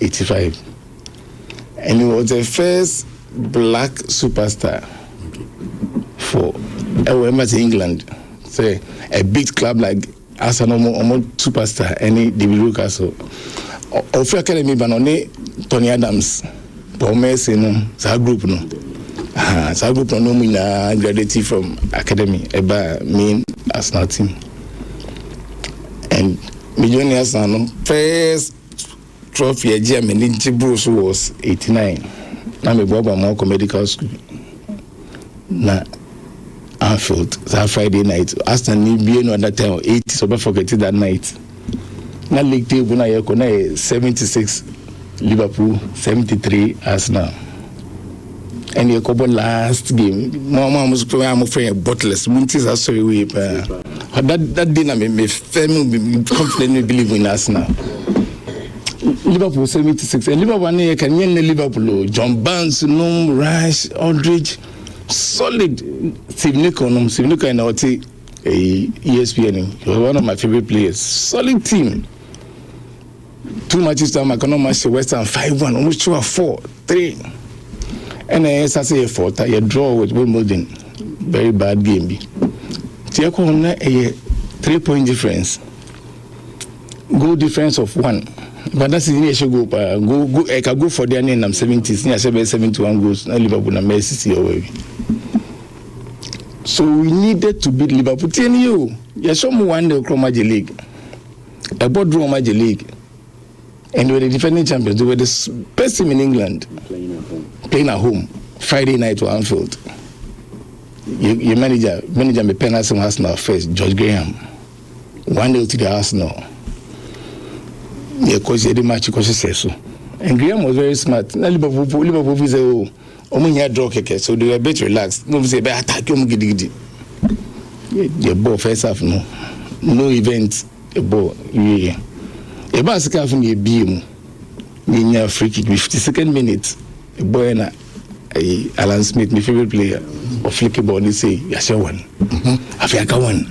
85. And he was the first black superstar for England. So a big club like Arsenal, superstar, any David Castle. Of academy, but only Tony Adams, Paul Messi, no, group, no. Group, no, graduated from academy, about main Arsenal team. And millionaires, first trophy a German in Bruce was 89. Now me go back medical school. Na Anfield that Friday night. Aston Villa no that time 80, so don't forget that night. Na league table na yeko na 76 Liverpool, 73 Arsenal. And you couple last game. Mama was I'm afraid bottless. Muntis are sorry we that dinner me firmly confidently believe in Arsenal. Liverpool 76 and Liverpool can win Liverpool. John Barnes, Nom, Rice, Aldridge, solid. Sivniko and our ESPN. He was one of my favorite players. Solid team. 2 matches down, I cannot match West Ham 5-1, almost 4-3. And I say 4, I draw with Wimbledon. Very bad game. Tiako a 3-point difference. Goal difference of 1. But that's the issue. Go. I can go for their name. I'm 70s. I said 71 goals. Now Liverpool and Messi away. So we needed to beat Liverpool. Tell you, yes, someone won the Agyei League, a boardroom Agyei League, and they were the defending champions. They were the best team in England. Playing at home. Friday night to Anfield. Your manager me penalty from Arsenal first. George Graham. 1-0 to the Arsenal. Because the match says so. And Graham was very smart. Liverpool say, oh, draw keke, so they were a bit relaxed. No say, but attack you gidi. The ball first half no event. The ball yeah. The ball second half ni beam. Ni free kick 52nd minute. The boy na Alan Smith, my favorite player, of flicky ball. They say, "Yes, one. Africa one."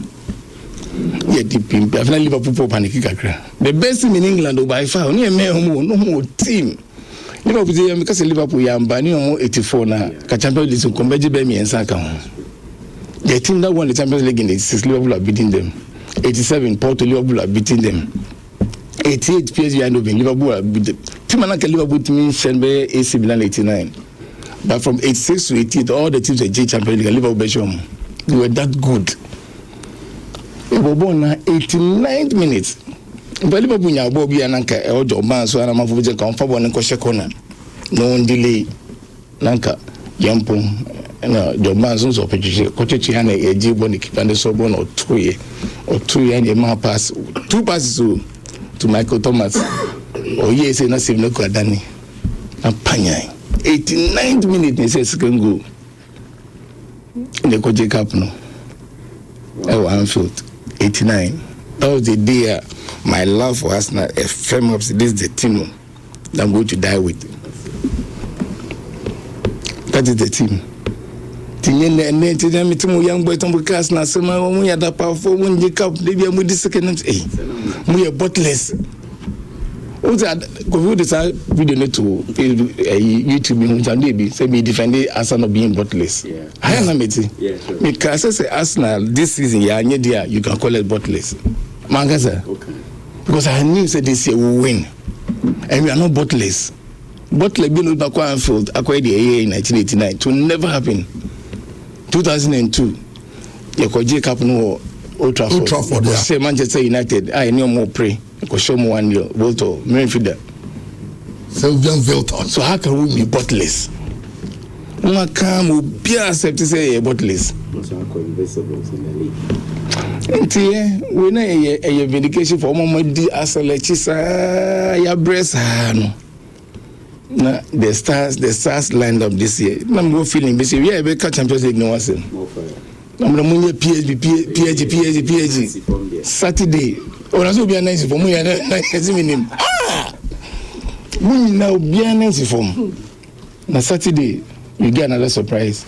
Yeah, the Liverpool panic. The best team in England by far. Only a no more team. Liverpool because Liverpool yamba 84 na Champions League combat be me and Saka. The team that won the Champions League in 86 Liverpool are beating them. 87 Porto Liverpool are beating them. 88 PSG and Liverpool are beating them. Team like Liverpool team Shenbe AC Milan 89. But from 86 to 88 all the teams that J Champions League Liverpool Belgium they were that good. They were born 89th minutes. But Liverpool nya bo bia nanka e ojo man so na mafo je kan fa bo ne ko shekona no delay nanka yampo na Joman so pechiche ko chechi ya na eji bo ne kipande so bo no toye o toye and ma pass 2 passes to Michael Thomas o ye say na Sivno Kwadani na panya 89th minute ne say second goal ne ko je cap no e Anfield 89. That was the day my love for Arsenal firm up. This is the team that I'm going to die with. That is the team. Young boy cast na sema we had that powerful when you cup they be with the second we are bottless. What's that? Go this video to YouTube and maybe say me defend Arsenal being bottless. Yeah. I am yeah, sure. Because I say Arsenal this season you can call it bottless. Mangaza. Okay. Because I knew that this year we will win. And we are not bottless. Bottless being back Anfield acquired the AA in 1989. It will never happen. 2002. You could J Cup no Old Trafford. Say Manchester United. I know more pray. You could show me 1-0. Volto, Marinfielder. Sylvian Vilton. So how can we be bottless? We can't be accept to say bottless. We know a vindication for Mama D. Asalechisa, your breast. No, the stars lined up this year. I'm go feeling this year. Yeah, we catch Champions League no one. I'm the money PSG. Saturday. Oh, that's be nice for me. We now be nice for me. Na Saturday, you get another surprise.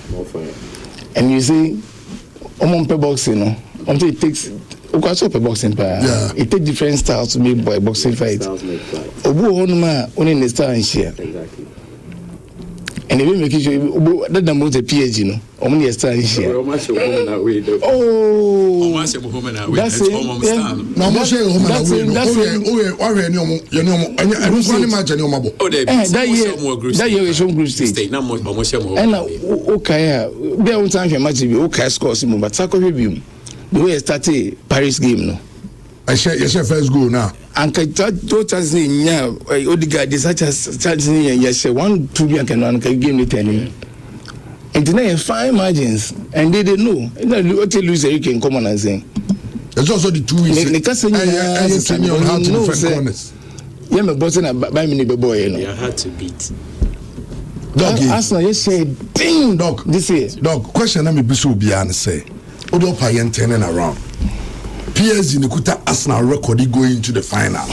And you see, I'm on boxing, no. Until it takes Because of a boxing fight, it takes different styles to make a boxing fight. Obu honuma only the style and share. Exactly. And even make sure that the most a PhD, no, only a style and share. Oh, that's it. That year is some group stage. And okay, there one time match okay scores him, but Sako review. The way I started Paris game, no. I share first goal now. And two chances in Odegaard, this such as chances in yes, 1-2 you can run game the 10. And then 5 margins, and they didn't know. And then what you lose, you can come on and say. There's also the 2 weeks. The castle, I on how to defend corners. Yeah, my boss and by me, boy, you know. You had to beat. Dog, Arsenal, you say, ding, dog, this year. Dog, question let me be so beyond say. Odo Payen turning around. PSG Nikuta Arsenal record going into the final.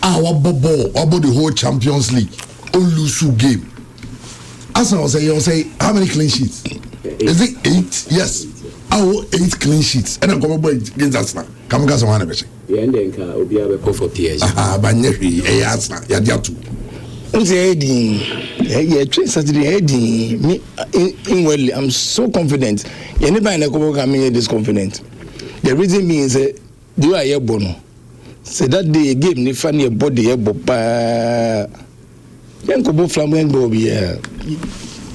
Our ball about the whole Champions League. Olusu game. Arsenal say how many clean sheets? Is it 8? Yes. Our 8 clean sheets. And I'm going against Arsenal. Come guys on one. Yeah, and then Obiabe call for PSG. Banyeri Arsenal. Ya diatu. Saturday heading me inwardly. I'm so confident. You never in a couple can make this confident. The reason means the way I bono. Say that day game ni funny your body bopa. Young couple flamboyant bobby.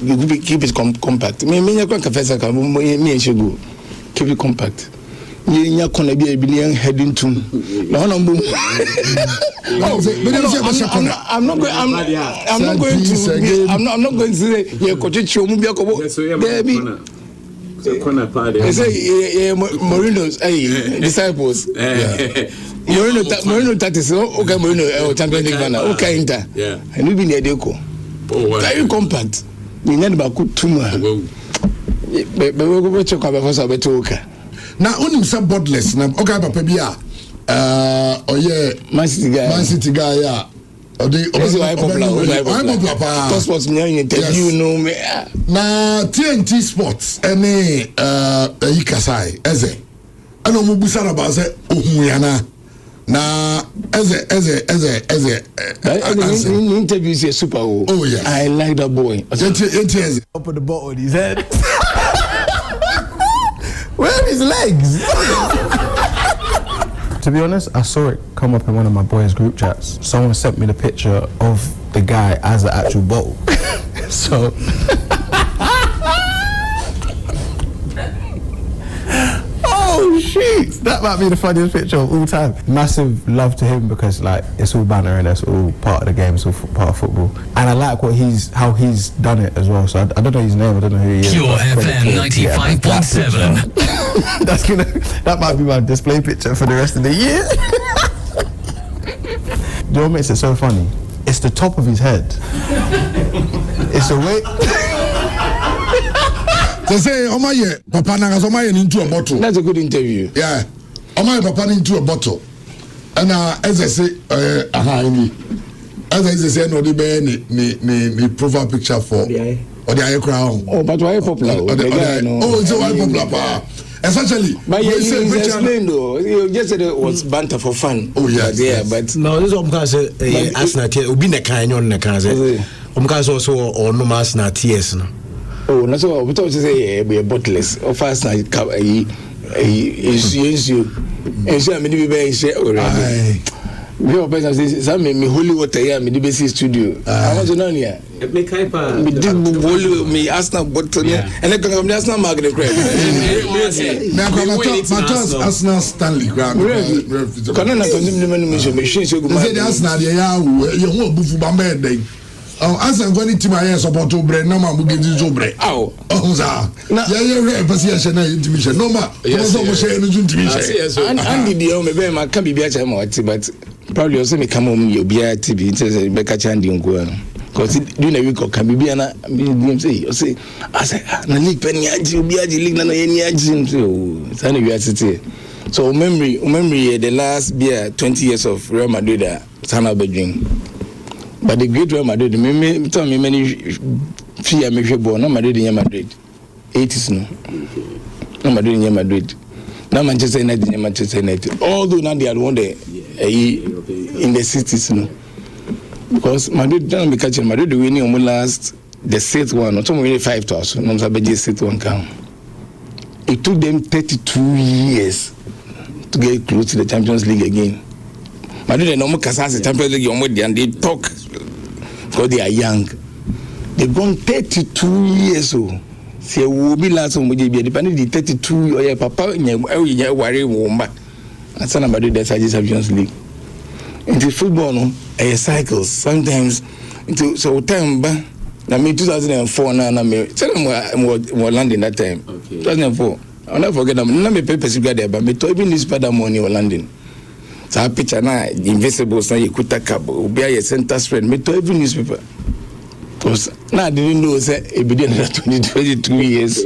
You keep it compact. Me you can't confess I can me and she go. Keep it compact. You can't be a billion heading to. No, I'm not going to say yeah, coach you they say Mourinho's disciples. Mourinho that is okay. Mourinho Champions League winner. Okay, Inter. Yeah. And we been there Deco. Very compact. We need about good tumor. But we go check about first about okay. Now only some bodless. Now okay, Papa Bia. Oh yeah, Man City guy. Yeah. Why popular? Sports me interview no me. Na TNT Sports any Ikasai eze. Ano mo busara ba say ohuyana. Na eze. Interview is super. Oh yeah. I like that boy. Up at the bottom of his head. Where are his legs? To be honest, I saw it come up in one of my boys' group chats. Someone sent me the picture of the guy as the actual bottle. So, oh shit, that might be the funniest picture of all time. Massive love to him because like it's all banter and it's all part of the game, it's all part of football. And I like how he's done it as well. So I don't know his name, I don't know who he is. Pure FM 95.7. That might be my display picture for the rest of the year. Do you know what makes it so funny? It's the top of his head. It's the way. They say, "Oh my, Papa Nangasoma into a bottle." That's a good interview. Yeah, oh my, Papa into a bottle. And as I say, as I say, no, the profile picture for or the eye crown. Oh, but why popular? Oh, it's a why popular. Essentially, but you explained though. You just said it was banter for fun. Oh yes, yeah, but no, this is what I'm saying. Arsenal, we be kind on the kind. I'm also or no Arsenal TS no. Oh, no, so we thought to say be a bottleless. Or fast now, you. And so I'm be very share already. We are better say some me holy water here, me the studio. I want to know here. Me kaipa. Me did holy me Arsenal bottle and I come Arsenal market crap. Me Arsenal Stanley grab. Can I consume the machine so good. Say the Arsenal dey you who bufu ba me dey. Arsenal going to my support to bread no man give you bread. Oh sir. Yeah person na intimation. No ma. So mo share no intimation. And the me be ma can be a time but probably also me come home you be a TV say Becca Chandi ngo because during a week or can be na me say I say na league penny aji obi aji league na any aji so we are city. So memory the last beer 20 years of Real Madrid sana bedwin. But the great Real Madrid me tell me many fear me born no Madrid in Madrid 80s no Madrid in Madrid. Now Manchester United. Although now they are won the in the cities, you know. Because Madrid don't be catching Madrid winning almost last the sixth one, or some winning 5 to us. No, the sixth one count. It took them 32 years to get close to the Champions League again. Madrid and normal Casas the Champions League and they talk because they are young. They've gone 32 years old. See, will be last one. Be depending the 32 or your papa worry womba. And son about the Champions League. Into football, no, a cycles sometimes. Into so time back. I mean 2004 now. I mean, tell them more London that time. Okay. 2004. I'll never forget them. Let me pay per there, but me to even this part of money or London. So I picture now invisible. So you could take up. Be a center spread. Me to every newspaper. Because now I didn't know say it be there 22 years.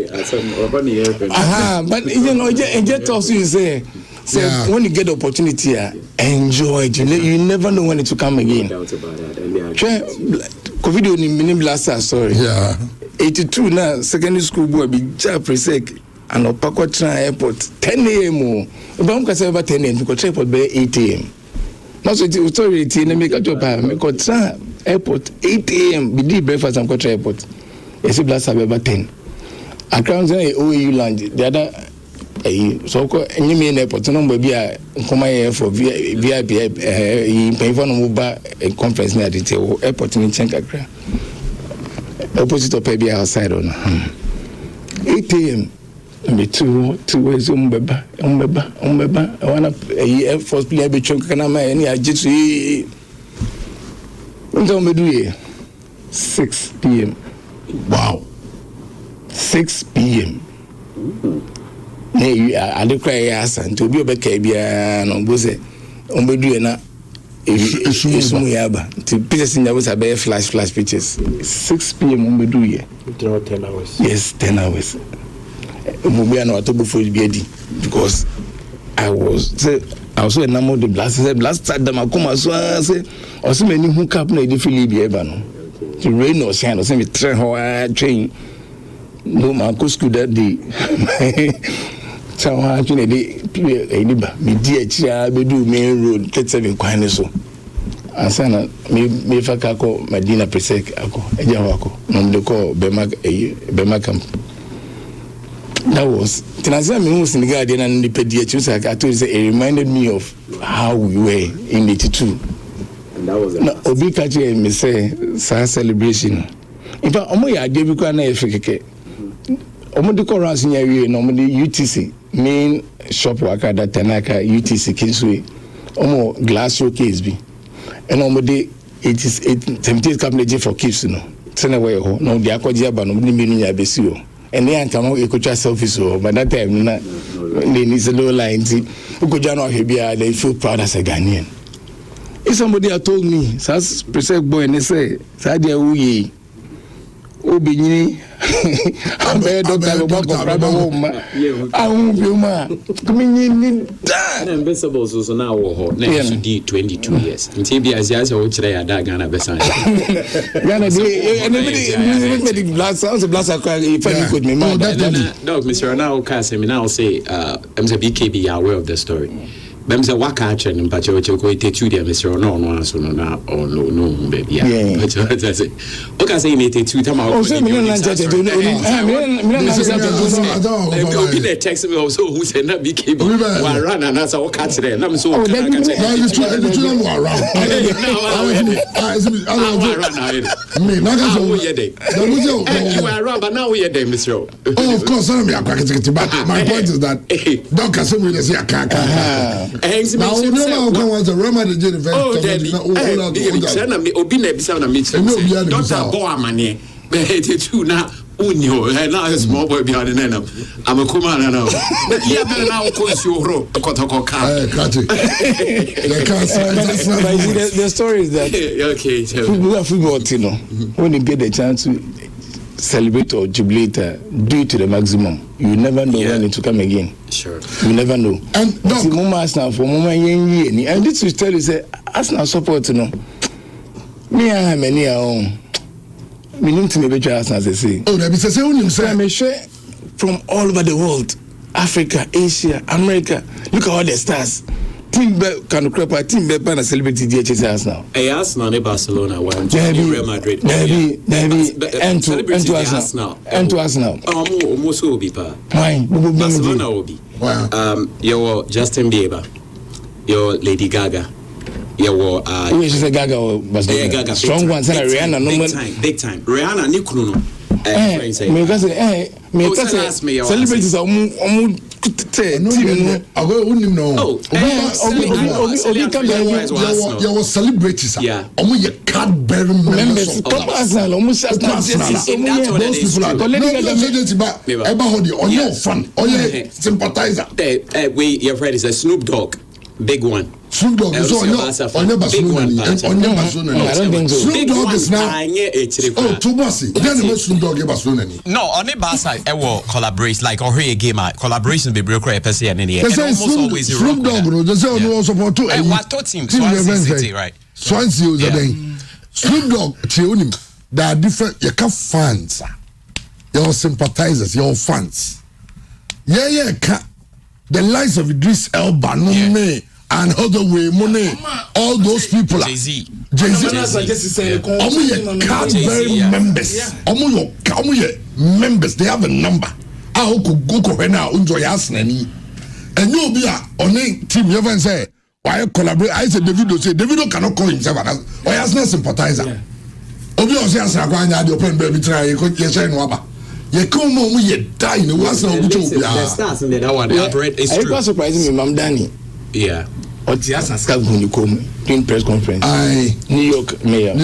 But you know, it just also you say when you get the opportunity, enjoy it. You never know when it will come again. COVID only minimum last sorry. Yeah. 82 now secondary school boy be presec and Opakwa airport 10 a.m. But I'm say about 10 a.m. because airport by 8 a.m. Now so it's story it make a job make airport 8 a.m. be the breakfast and Kotra airport. It's blast about 10. I can't say OAU land the other so any main airport no be a come here for VIP pay for no ba conference near the airport in Chenkakra opposite of Pebby outside on 8 a.m. me two ways umbeba I wanna air force player be chunk kana ma any agitri until me do 6 p.m. Wow. 6 p.m. I don't cry ass and to be a BKB and Bose on Beduena. It's Muyaba to pieces in the was a bare flash pictures. 6 p.m. on Beduye. 10 hours. Yes, 10 hours. Mubiano Atobo for Biedi because I was a number of the blast at the Makuma so I say, or so many who cap no differently be ebano. To rain or shine or send me train. No, my school that day. So I actually me dear be do main road 37 Kwani so. Asana me faka ko Medina Presec ako eja wako no de ko Bema camp. That was Tinazia me was in the garden and the pediatrician I told you it reminded me of how we were in 82. And that was Obi Kachi me say celebration. In fact omo ya de bi kwa na efekeke. Omo de ko ran sinya wie no omo de UTC main shop waka that Tanaka UTC Kingsway omo glass showcase bi and omo de 78 company for keeps no sene way ho no de akwaji aba no ni menu nya besi o and then come e ko twa selfie so but that time na they need a low line ti ukoja no ahwe they feel proud as a Ghanaian. If somebody had told me sas presec boy and they say sa dia wuye obinyi abe doctor go private home ahun bi ma kuminyi ni da na invisible so na wo ho na you did 22 years nti bi as o kire ya da Ghana be san Ghana dey anybody blast sounds blast if I could me man dog Mr. Now can say me now say I'm the BKB are aware of the story. Them say waka actually in Pacho ko itetu dia Mr. No so no na no baby yeah but I say okay say in itetu time I say me no text me also who say na BKB wa run and answer what catch there na me so the two run me na go so ye dey you are run but now we dey Mr. Oh of course I me akwa but my point is that don't say me say akaka now never come once a Roma the event. Oh, Daddy. Obi na bisa na me. Doctor Boa mane. Be itetu na unyo. Na small boy behind the name. I'm a kuma na now. Yeah, be na ko nsi ohro kotoko ka. The story is that okay, football you know, when you get the chance to celebrate or jubilate, do it to the maximum. You never know when it will come again. Sure. You never know. And the moment Arsenal for moment and this will tell you say Arsenal support you know. Me and many own. Me need to be Arsenal say. Oh, that be say I'm sure from all over the world. Africa, Asia, America. Look at all the stars. Team can crop a team and celebrity DHS now. Hey, Arsenal, Barcelona, one, Real Madrid. Maybe, and to Arsenal. And to Arsenal. Oh, almost will be pa. Why? Barcelona will be. Your Justin Bieber, your Lady Gaga. Your which is a Gaga or Barcelona? Yeah, Gaga. Strong one. Rihanna, no big time. Rihanna, Nikuno. Celebrities are your celebrities. Yeah. Your card bearing members. Those people are your fan, or your sympathizer. Your friend is a Snoop Dogg, big one. Snoop Dogg is on your Barcelona. I don't think so. Snoop Dogg is now. Oh, Tobasi. Then Snoop Dogg Barcelona. No, on the Barca, I will collaborate like or a game. Collaboration be broke per se and any. Almost always Snoop Dogg. There's no support to. What taught him? Swansea City, right? Swansea is a thing. Snoop Dogg, Tionim. There are different. You can fans, your sympathizers, your fans. Yeah. The likes of Idris Elba, no and other way money, all those people are Jay-Z. Cadbury members. Members, they have a number. I could go now enjoy us and you'll be on a team. You ever say why collaborate? I said Davido cannot call himself why has no sympathizer. Obviously, as I go and the open baby try, you could get Waba. You come home, you die in the worst of the stars in that one. It's true. I was surprising me, Mom Danny. Yeah. Or just ask when you come during press conference. New York Mayor.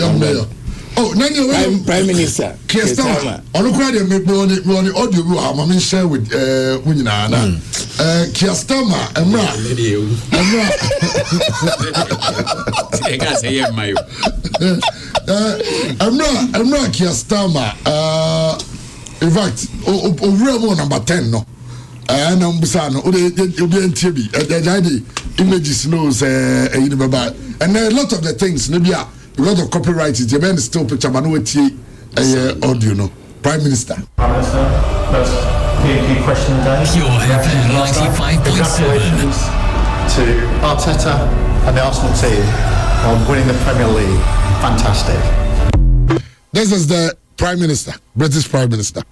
Oh, now Prime Minister. Keir Starmer. On the credit, me on the audio, I'm share with Winana. Keir Starmer, I can't say my. I'm not Keir Starmer. In fact, over number 10 no. And I'm beside TV. The images knows and a lot of the things maybe because of copyright the man is still picture man audio no. Prime Minister. Prime Minister, first BKB question today. Pure FM 95.7. Congratulations to Arteta and the Arsenal team on winning the Premier League. Fantastic. This is the Prime Minister, British Prime Minister.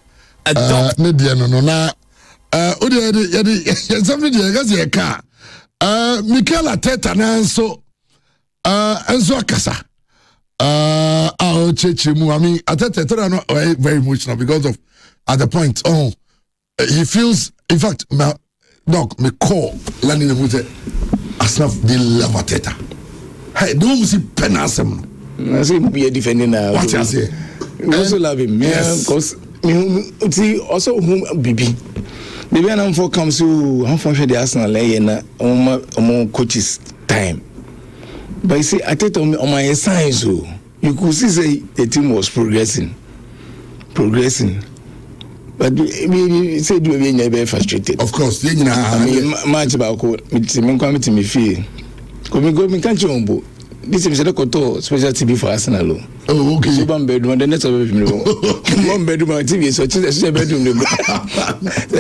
Mikel Arteta nanso enzo akasa I mean Arteta not very emotional because of at the point he feels in fact me call landing the mute Asaf they love Arteta. Hey, don't see penasem. I say be defending now. What you say? We also love him, because see also whom BB. The way I'm for comes to I'm for the Arsenal among coaches time. But you see, I tell you on my signs, you could see say the team was progressing. But we said we were never frustrated. Of course, I mean, much about me feel. Come can't you this is a special TV for Arsenal. Oh, okay. So one bedroom, the next one bedroom TV, so it's a bedroom.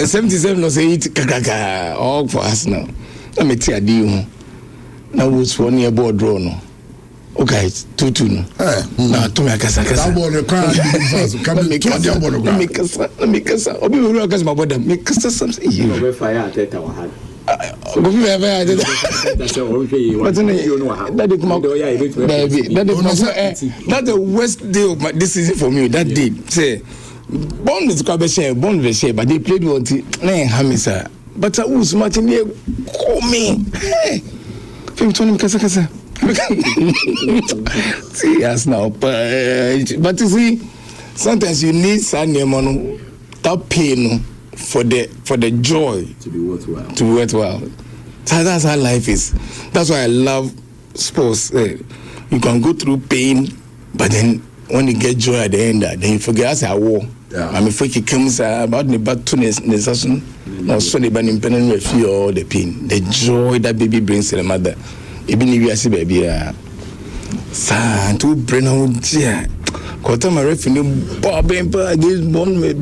77 no say it kaka all for Arsenal. I me tia deal. Now was for near board draw no. Okay, 2-2 no. Now to me kasa. That one the crowd come me kasa. Let me kasa. Obi we rock as my brother. Me kasa something. You fire Arteta wa had. Go be ever did. That's the worst day of my this season for me. That day, say, born with Kabeshe, but they played well. Hamisa, but I was matching here. Call me. Hey, 15 kasa. See, yes, now, but you see, sometimes you need some money, that pain. For the joy to be worthwhile. So that's how life is. That's why I love sports. You can go through pain, but then when you get joy at the end, then you forget as I war. I mean, if it comes about the bad to necessary, no, so they ban independent feel all the pain, the joy that baby brings to the mother. Even if you see baby, to bring out, Kotam a referee Bob against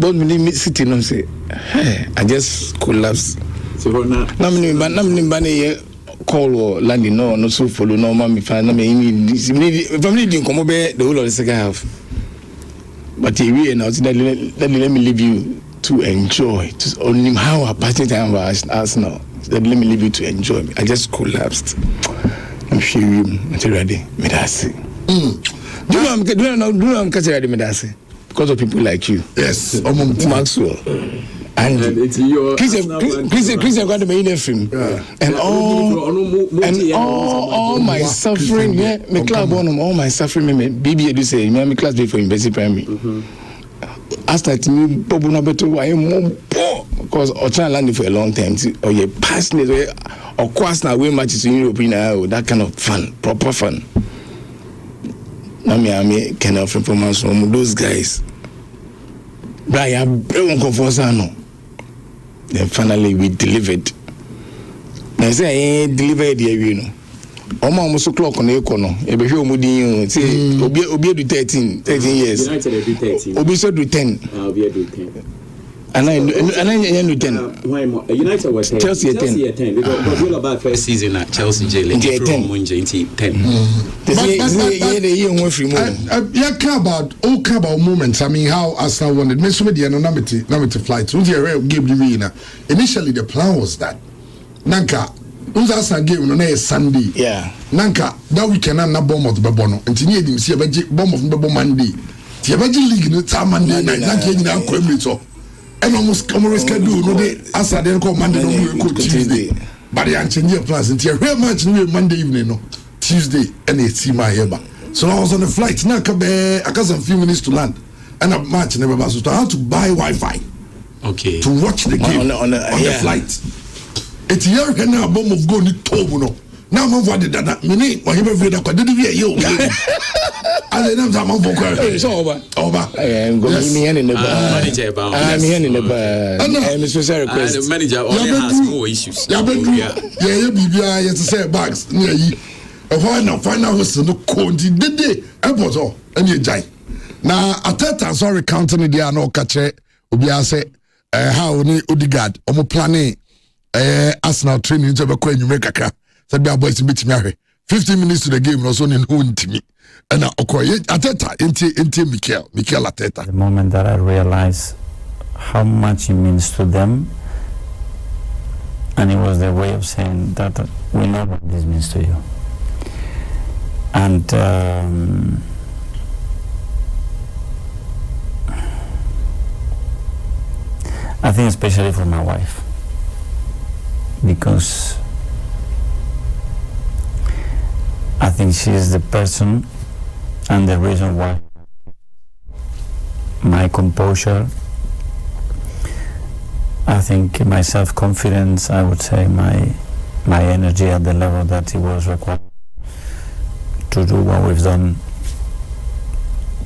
Bond City. No say, hey, I just collapsed. So now, Namni call or landing no so follow no mammy fan. I mean, family didn't come over the whole of the second half. But we now let me leave you to enjoy. To only how a party time was us now. Let me leave you to enjoy. I just collapsed. I'm sure you ready. Medasi. Do you know I'm catching ready, Medasi? Because of people like you. Yes. Maxwell. And it's your Christian got the main film. And all my suffering, yeah, my club all my suffering, BB do say, my class before university primary. After me, Bobo no better why more poor because I try landing for a long time. Or you passionate or course now way matches in Europe now that kind of fun, proper fun. Now me kind of performance from those guys. But I have no confidence. Then finally we delivered. Now say I delivered the you know. Almost o'clock on the econo. Ebe show mudi say obi do 13 years. United do 13. Obi so do 10. Obi do 10. And I do 10. Why more? United was 10. Chelsea 10. Because all about first season at Chelsea jail. 10. They 10. Yeah, care about moments. I mean, how Arsenal won it. Me so many anonymity flights. Initially, the plan was that Nanka. Arsenal game no na Sunday. Yeah. Nanka that weekend na bomb of the bono. Ntini edim si abaji bomb of the Monday. Ti abaji league no ta Monday night. Nanka nyina kwamri so. And almost schedule no dey Arsenal dey come Monday no go Tuesday. But the engineer plans nti every match no Monday evening no. Tuesday and it's see my heba. So I was on the flight. Nanka be I got some few minutes to land. And a match never was so I had to buy Wi-Fi. Okay. To watch the game on the flight. It's here can now bomb of go ni tobo no. Now I'm over the mini or you ever read that did you and then I'm it's over. I am going me in the manager about I'm here in the bar. I'm special request. The manager only has more issues. Yeah, to say bags near you. Find out what's no condi did they airport or any jai. Now Ateta sorry counting the no catch Ubia say how ni Odegaard omo planning Arsenal training to be quite new kakra. Said be boys beat me 15 minutes to the game no so ni ntimi. And Ateta into Mikel Arteta. The moment that I realized how much it means to them, and it was their way of saying that we know what this means to you. And I think especially for my wife, because I think she is the person and the reason why my composure, I think my self-confidence, I would say my energy at the level that it was required to do what we've done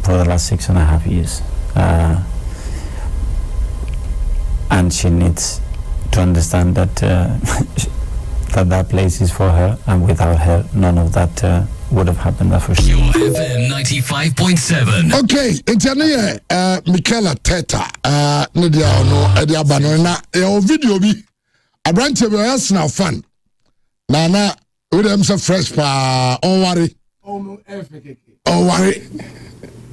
for the last 6.5 years. And she needs to understand that that place is for her, and without her, none of that would have happened. That for sure. Your FM 95.7. Okay, it's Mikel Arteta. Nadia no, Edia Banana. Your video be a branch of your Arsenal fan. Nana, with them so fresh pa. Don't worry. Oh, worry.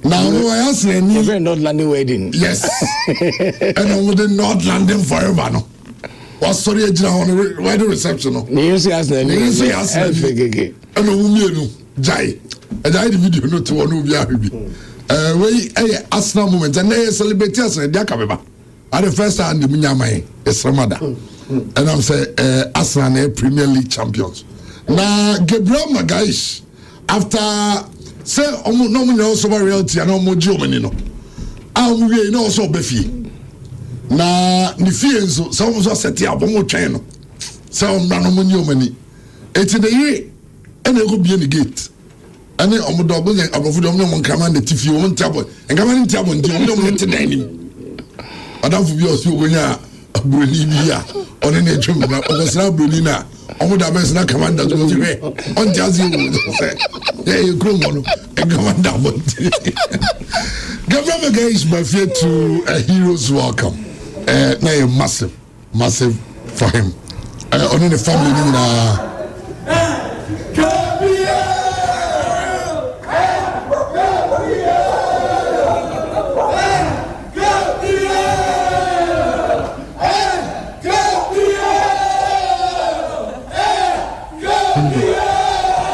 Now we are Arsenal. You're not landing wedding. Yes. And I'm with the not landing forever. No. Was sorry, on the wedding reception. No. You see Arsenal. You see Arsenal. And no Jai. And I the video not to one who be happy. We Arsenal moment and they celebrate Arsenal. They come back. At the first time, the Minyamai is Ramada. And I'm saying Arsenal Premier League champions. Now Gabriel Magalhaes after say no money also reality and no more Germany no. We no also befi. Na ni fie nso so mo so set up mo twen no. So no money money. Eti the year and go be in the gate. And then omo double and above them no command the TV won table. And command table ndi omo no te dining. Adam fu bi o so gonya abroni bia on na twem na o so abroni na omo da bes na commander to go we on jazzy say yeah you grow no and commander but Gabriel Agyei is my fear to a hero's welcome. Now massive for him. Only the family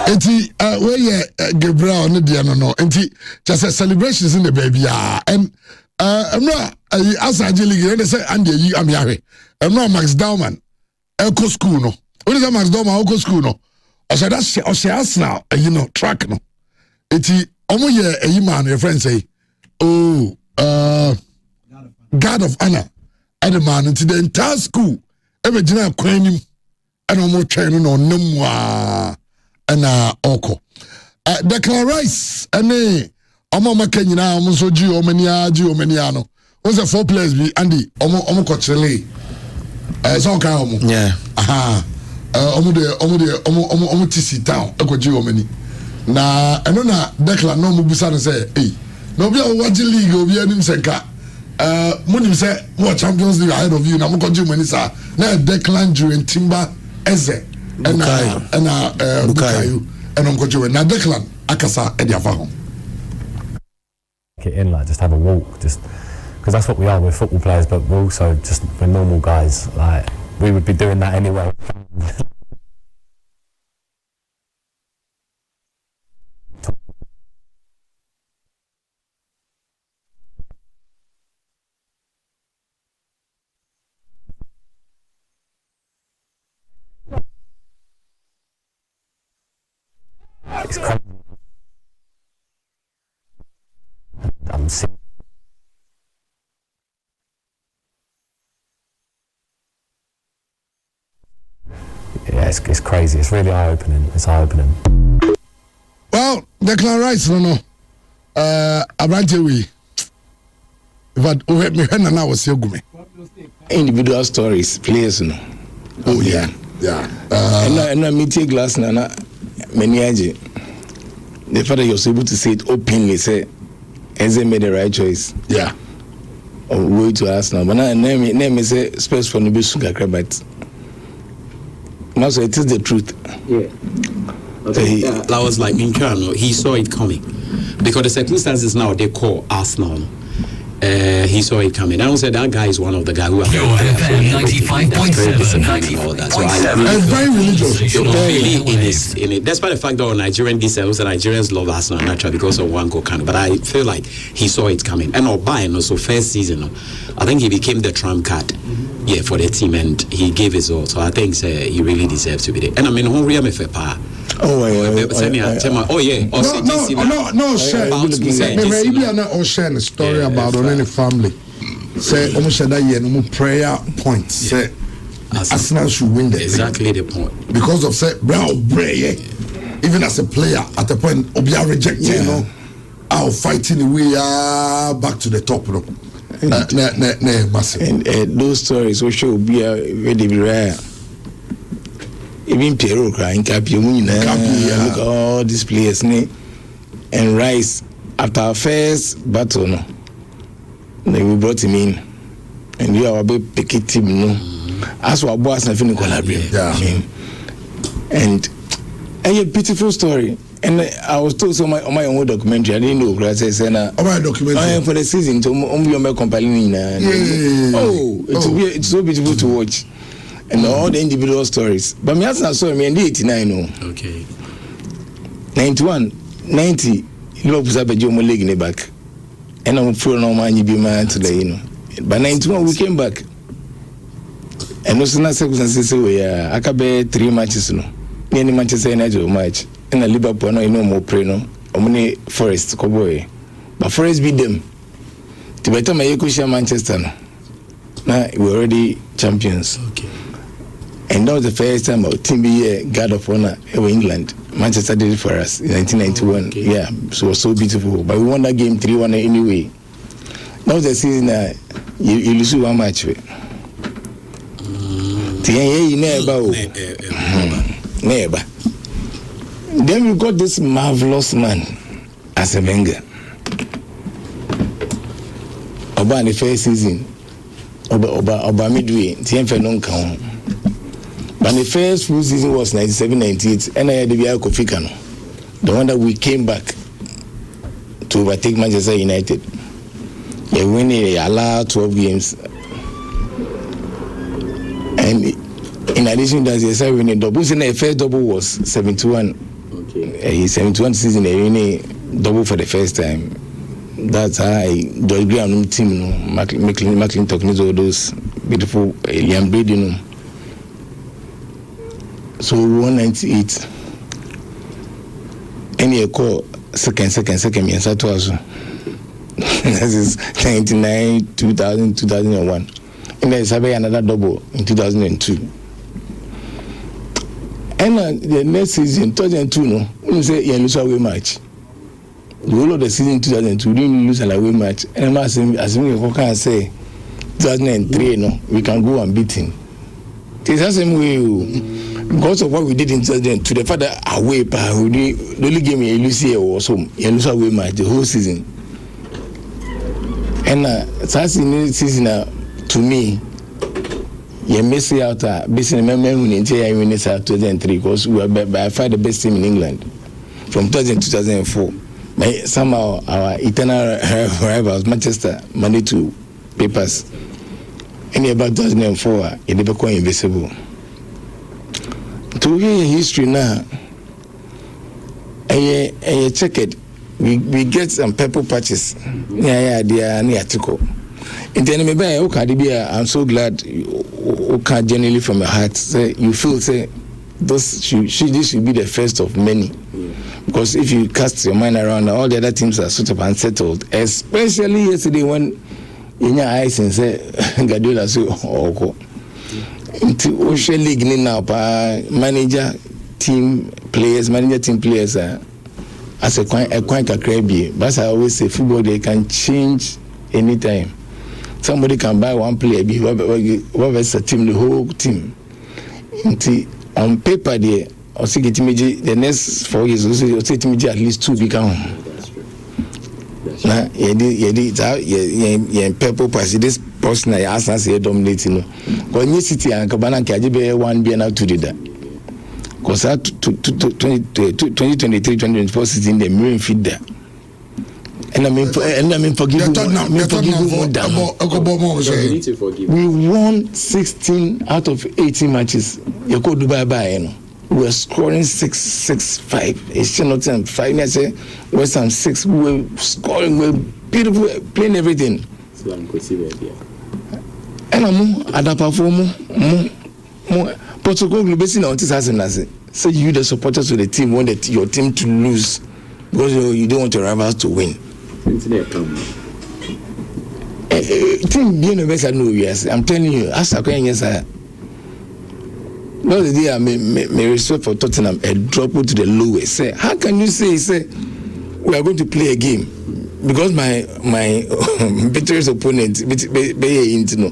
Enti where Gabriel on the no enti just a celebrations in the baby and Asafo Agyei Oheneba they say and you am yare Max Dowman Elko school no when is Max Dowman Elko school no I said that's Arsenal you know track no enti omo ye man your friend say God of honor and the man into the entire school ever gina kwanim and omo train no nemwa and oko Declan Rice and omo maka nyina omo so ji omania no was a 4 players be Andy omo kochele so kan omo yeah omo tisi down ekoji omani na eno na Declan no mo bisa no say no be o watch league obi anim senka munim say what Champions League ahead of you na mo koji omani sa na Declan during Timber Eze and Bukayo and Uncle Joe. Now Declan Akasa Ediafaho. Get in, like just have a walk, just because that's what we are. We're football players, but we're also we're normal guys. Like we would be doing that anyway. It's crazy. I'm sick. Yeah, it's crazy. It's really eye-opening. It's eye-opening. Well, Declan Rice, no. Abrante but me was so good. Individual stories, players, no. Oh yeah. And I meet glass nana. Meniaji, the father was able to say it openly, say Eze made the right choice. Yeah. Or way to Arsenal. But now name is a space for Nubisu Kakra, but now so it is the truth. Yeah. Okay. That was like he saw it coming. Because the circumstances now they call Arsenal. He saw it coming. I said that guy is one of the guys who are 95.7. So I very religious. In it. Despite the fact that Nigerian deserves that Nigerians love Arsenal naturally because of one Kokan, but I feel like he saw it coming. And Obai, also first season, I think he became the trump card. Yeah, for the team, and he gave his all. So I think he really deserves to be there. And I mean, Henry Amefe. No, share a story about any family. Say, almost that year, no prayer point. Say, Arsenal should win the exactly the point because of say brown prayer. Even as a player, at a point, Obia rejected, you know, our fighting the way back to the top, you know. And those stories will show be very rare. Even Pierrot crying, look at all these players, and Rice after our first battle, no, then we brought him in, and we are a big picky team, no. As our boss and Fini collaborate, and a beautiful story. And I was told so on my own documentary. I didn't know because I said, my documentary for the season to only compiling. Oh, it's so beautiful to watch, and all the individual stories. But me as I saw me in the 89, okay, 91, 90, Liverpool have a Jomo leg in the back, and I'm full no money be man today, you know. But 91 we came back, and also na circumstances we I can be 3 matches, no. Any Manchester United match. And the Liverpool no more pray no omni Forest Cowboy but Forest beat them to better my share Manchester no now we already champions. Okay. And that was the first time our team be here God of honor in England. Manchester did it for us in 1991. Okay. Yeah, so it was so beautiful, but we won that game 3-1 anyway. That was the season you lose one match with never. Then we got this marvelous man, Arsene Wenger. Oba the first season. Oba midway. TMF non count. But the first full season was 97-98, and I had the Biya Kofi Kano. The one that we came back to overtake Manchester United. They win allowed 12 games. And in addition to that, they started winning double. The first double was 71. Okay. 71 season, they winning double for the first time. That's how George Graham team, McClintock, all those beautiful young breed, So 198. Any call second, means that was. This is 99, 2000, 2001. And there's another double in 2002. And the next season, 2002, no, we say you lose away match. The whole of the season 2002, we didn't lose an away match. And I'm asking, as we can say, 2003, no, we can go unbeaten. It's the same way. Because of what we did in 2002, the fact that away, the only game you lose here was home. You lose away match the whole season. And that's in the season to me, you miss out basically memory until I win 2003 because we were by far the best team in England from 2000 to 2004. But somehow our eternal rivals Manchester managed to papers. And about 2004, it became invisible. To hear history now, I check it. We get some purple patches. Yeah, they are near article. In the end, I'm so glad you can genuinely from your heart say you feel say this should be the first of many. Because if you cast your mind around, all the other teams are sort of unsettled. Especially yesterday when in your eyes and say Guardiola so into Ocean League now, manager team players as a quite crazy. But I always say football they can change anytime. Somebody can buy one player, whoever's a team, the whole team. On paper, there, also get the next 4 years, also at least 2 become. Nah, yeah, purple pass. This person I ask us here dominating. When you city and Kabana Kajibe 1 be now to do that. Because 2023-2024 season, the mirror feed there. And I mean, forgive me. We won 16 out of 18 matches. You go Dubai by we were scoring 6-5. It's not 5. I say West Ham 6. We were scoring. We were beautiful, playing everything. And I'm at the perform more. Portugal basically on this as say you the supporters of the team want your team to lose because you don't want your rivals to win. Team being the best I know, yes. I'm telling you, as a question, yes, I. No, the day I may respect for Tottenham a drop to the lowest. Say, how can you say we are going to play a game because my bitterest opponent be into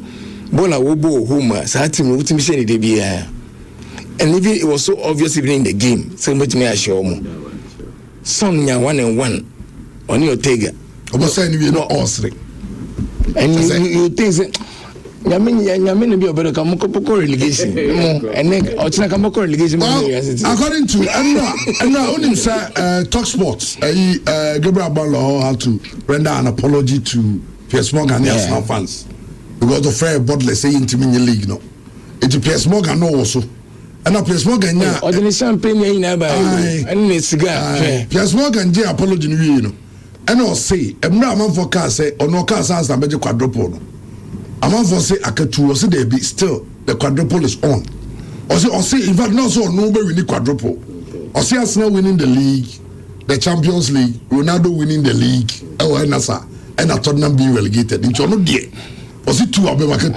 Bola Wobo Huma, Satim Utimission de Bia. And even it was so obvious even in the game, so much me assure me. Sonya 1-1 on your Tega. I'm saying you know all three. And you think Yamin be better come relegation. And then come relegation. According to and only Talk Sports, Gabriel Barlow had to render an apology to Piers Morgan and Arsenal fans because the fair Bodley saying to me in the league no. It's Piers Morgan also. And Piers Morgan or the champagne and the cigar. Piers Morgan J apology you know. And I'll say, I'm not a man for car say or no car sounds a major quadruple. A man for say I can to say there be still the quadruple is on. Or say in fact not so nobody winning quadruple. Or say Arsenal winning the league, the Champions League, Ronaldo winning the league, and Tottenham being relegated. It's not there. Or see two of them okay.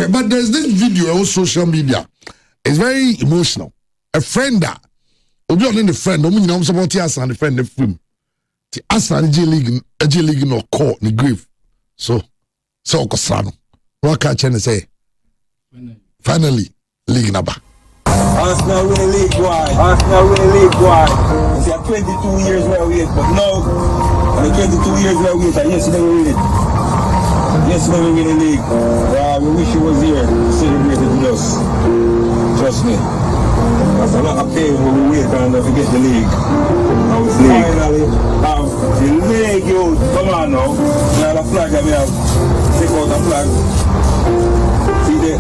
But there's this video on social media. It's very emotional. A friend that obi on the friend, omo nyina support Arsenal and the friend the film. The Arsenal Agyei League no call ni grave. So okosano. What can I say? Finally, league number. Arsenal win league wide. It's 22 years where we is, but no. the 22 years we wait, and yes, you never win it. Yes, you never win the league. We wish you was here to celebrate it with us. Trust me. That's a lot of pain when we wait and we get the league. Now we finally have the league, yo. Come on now. We have a flag that we have. Take out the flag. See the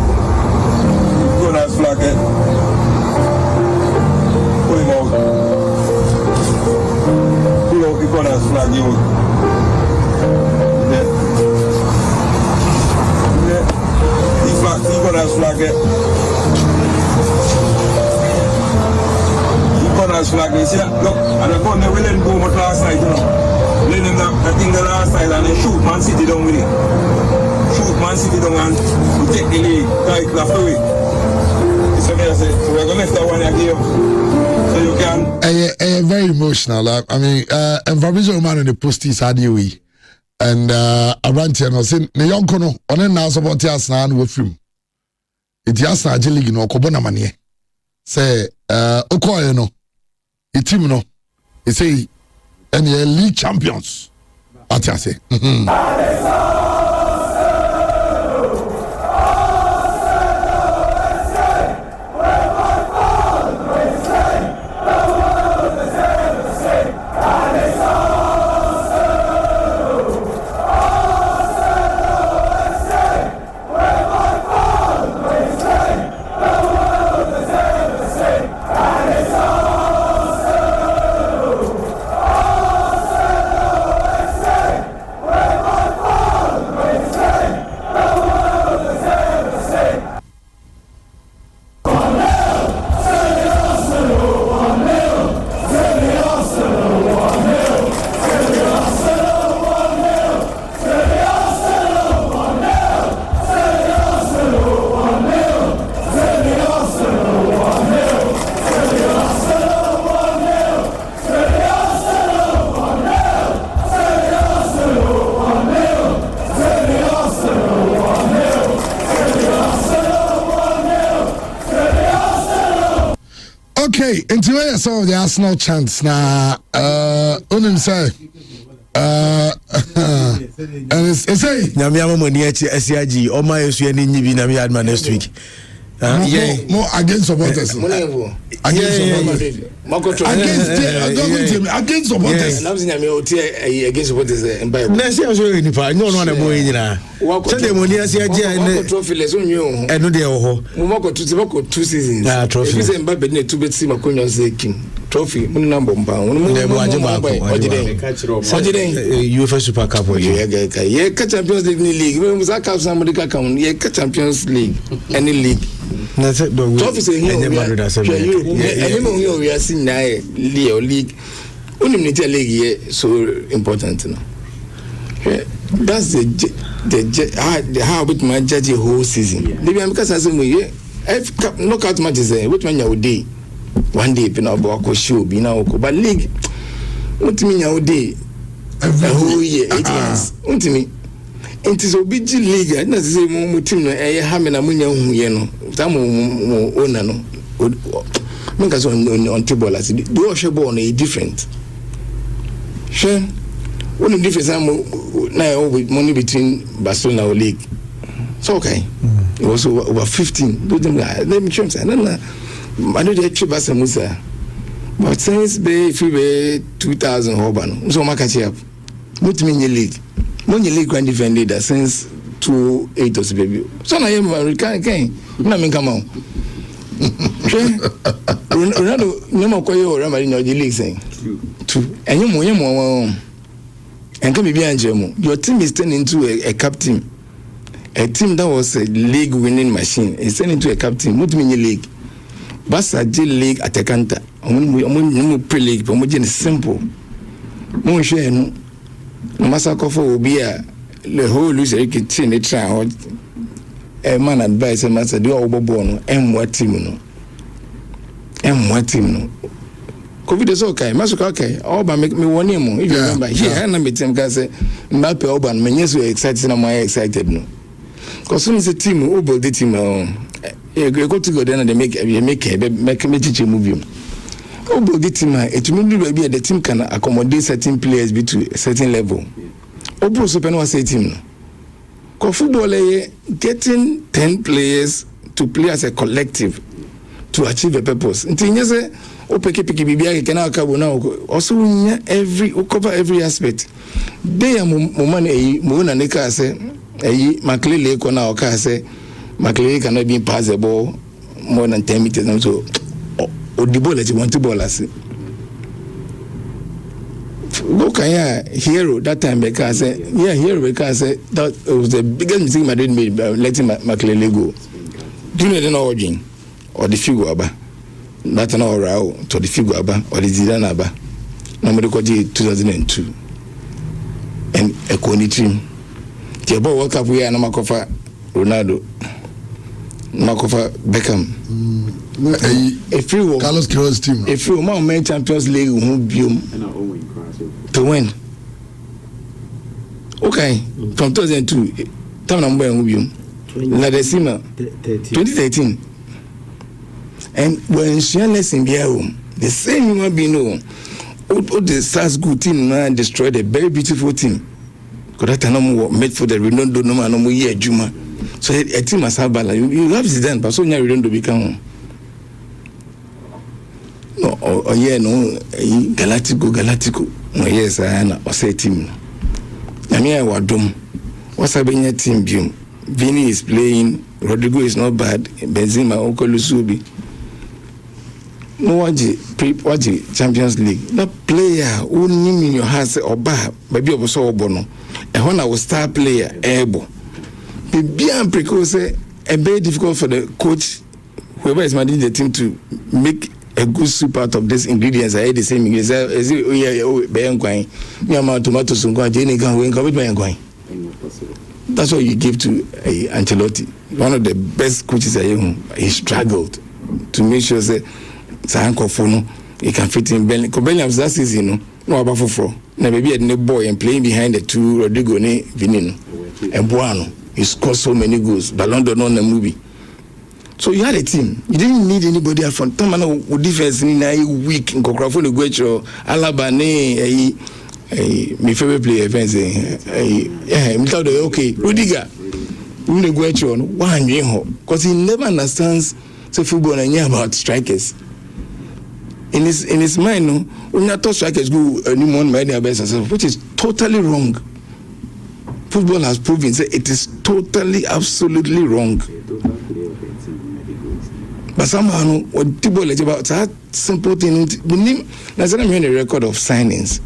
Gunners flag, pull him out. Pull out the Gunners flag, yo. The Gunners flag, flag, you see that? Look, and the gun they will let him go much last night, you know. Let him that thing the last night and they shoot Man City down with it. Shoot Man City down and we take the league, like left away. So I say, so we're gonna lift that one again. So you can very emotional. I mean, and Fabrizio man in the post is Agyei. And I ran to him saying, the young kono, on and now about the Arsenal and with him. It's Arsenal Agyei League, no, Kobona Manie. Say, Okoye, no. The team no, they say, and the league champions. What I say? Okay, into where some of the Arsenal chants now, unim say, and it's say, Namiama Moniachi, SCIG, or my SUN in Nibi Namiadma next week. More against supporters. Against supporters. Against supporters in Bible. Let's say, no one boy in a Sunday Moniachi and trophyless on you. And no, they are Moko to 2 seasons. Trophy. If you say Mbappe, 2 bets, Maconia say king. Trophy, number pound. UEFA Super Cup. Yeah, Champions League. We must have somebody come. Yeah, Champions League. Any league. Trophy say here. We are seeing now league. Only league so important now. That's the how bit my judge the whole season. Maybe I'm because I say knockout matches which one you day. One day be now go show be now but league what mean you day a whole year 8 months. What me it is obiji league na say mo team no eh ha me na munya hu ye no ta mo owner no make us on table as the worship ball no different sure one of difference now with money between Barcelona or league so okay it was over 15 let me show you I know the trip as a Musa but since be 2000 Hoban so much catch up what mean your league Money league grand defended since 2008 or so baby so now you can na me come on Ronaldo no more koyo Real Madrid no the league saying 2 and you and come be Angelo your team is turning into a captain a team that was a league winning machine is turning into a captain what mean your league Basa J League atakanta omo pre league but omo simple mo share no masako for obi a le whole lose team e try man advice master do obobo no emwa team no covid is okay masuka okay oba me won him if you remember here na me team can say Mbappe oba no me so excited na my excited no cause some say team obo the team you go to go then they make teach a movie Obo team it may be the team can accommodate certain players be to a certain level. Obo super no say team. Ko football getting 10 players to play as a collective to achieve a purpose. Nti say opeke bibia ke na akabo na also every cover every aspect. They are moment mo na neka say Maklele ko na oka say Maklele cannot be pass the ball more than 10 meters so Odibo let you want to ball as look hero that time because hero because that was the biggest mistake Madrid made by letting Maklele go. Do you know the origin or the figure aba that na ora to the figure aba or the Zidane aba na mo ko 2002 and Ekoni team the ball World Cup we na makofa Ronaldo makofa Beckham if you Carlos Queiroz team if you man Champions League who biom to win okay from 2002 time na mbo who biom La Decima 2013 and when she lesson be home the same human being no the SARS good team man destroyed a very beautiful team because that no more made for the Ronaldo no man no more year Juma so a team must have balance you have Zidane but so now Ronaldo become no Galactico no yes I say team I mean I wadom what's happening team biom Vini is playing, Rodrigo is not bad, Benzema, Okolusubi. No waji Champions League. That player who name in your hands or bar, maybe also Obono. And when I was star player, Ebo. The beyond precaution, a very difficult for the coach, whoever is managing the team to make a good soup out of these ingredients. I had the same ingredients. That's what you give to Ancelotti. One of the best coaches I know. He struggled to make sure that he can fit in Bellingham. Bellingham that season, no about for. Now maybe a boy and playing behind the two Rodrigo and Vinino and Buono. He scored so many goals. Ballon d'Or on the movie. So you had a team. You didn't need anybody up front. Tomano defense in a week in Kokrafo Guecho, Alaba my favorite player okay Rudiger because he never understands the football and about strikers in his mind no when you talk strikers go anyone by their best which is totally wrong. Football has proven that it is totally absolutely wrong, but somehow no what people like about that simple thing that's not a record of signings.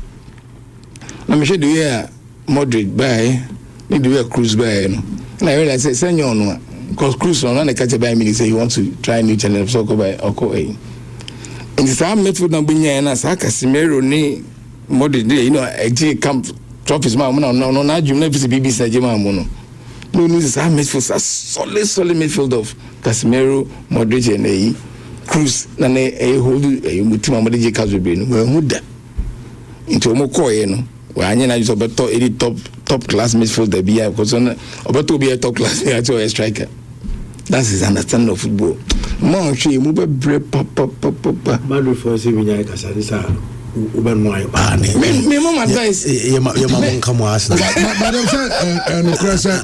I'm sure the way Madrid buy, the way Cruz buy, and I realize say no, because Cruz on the catch by me say he wants to try new channel so go by Oko. In the same midfield number na Saka Casemiro ni Madrid you know Agyei camp trophies man no na jumna visi BBC Jema mono. No the same midfield solid midfield of Casemiro, Madrid and Cruz na hold mutima Madrid Casemiro no we hu da. Into Mokoye no well, I just about top class midfielder be because about to be a top class a striker. That's his understanding of football. Mon she move papa. Madrid for Sevilla Casadisa. Me mom advice. Your mom come was. But I'm saying no question.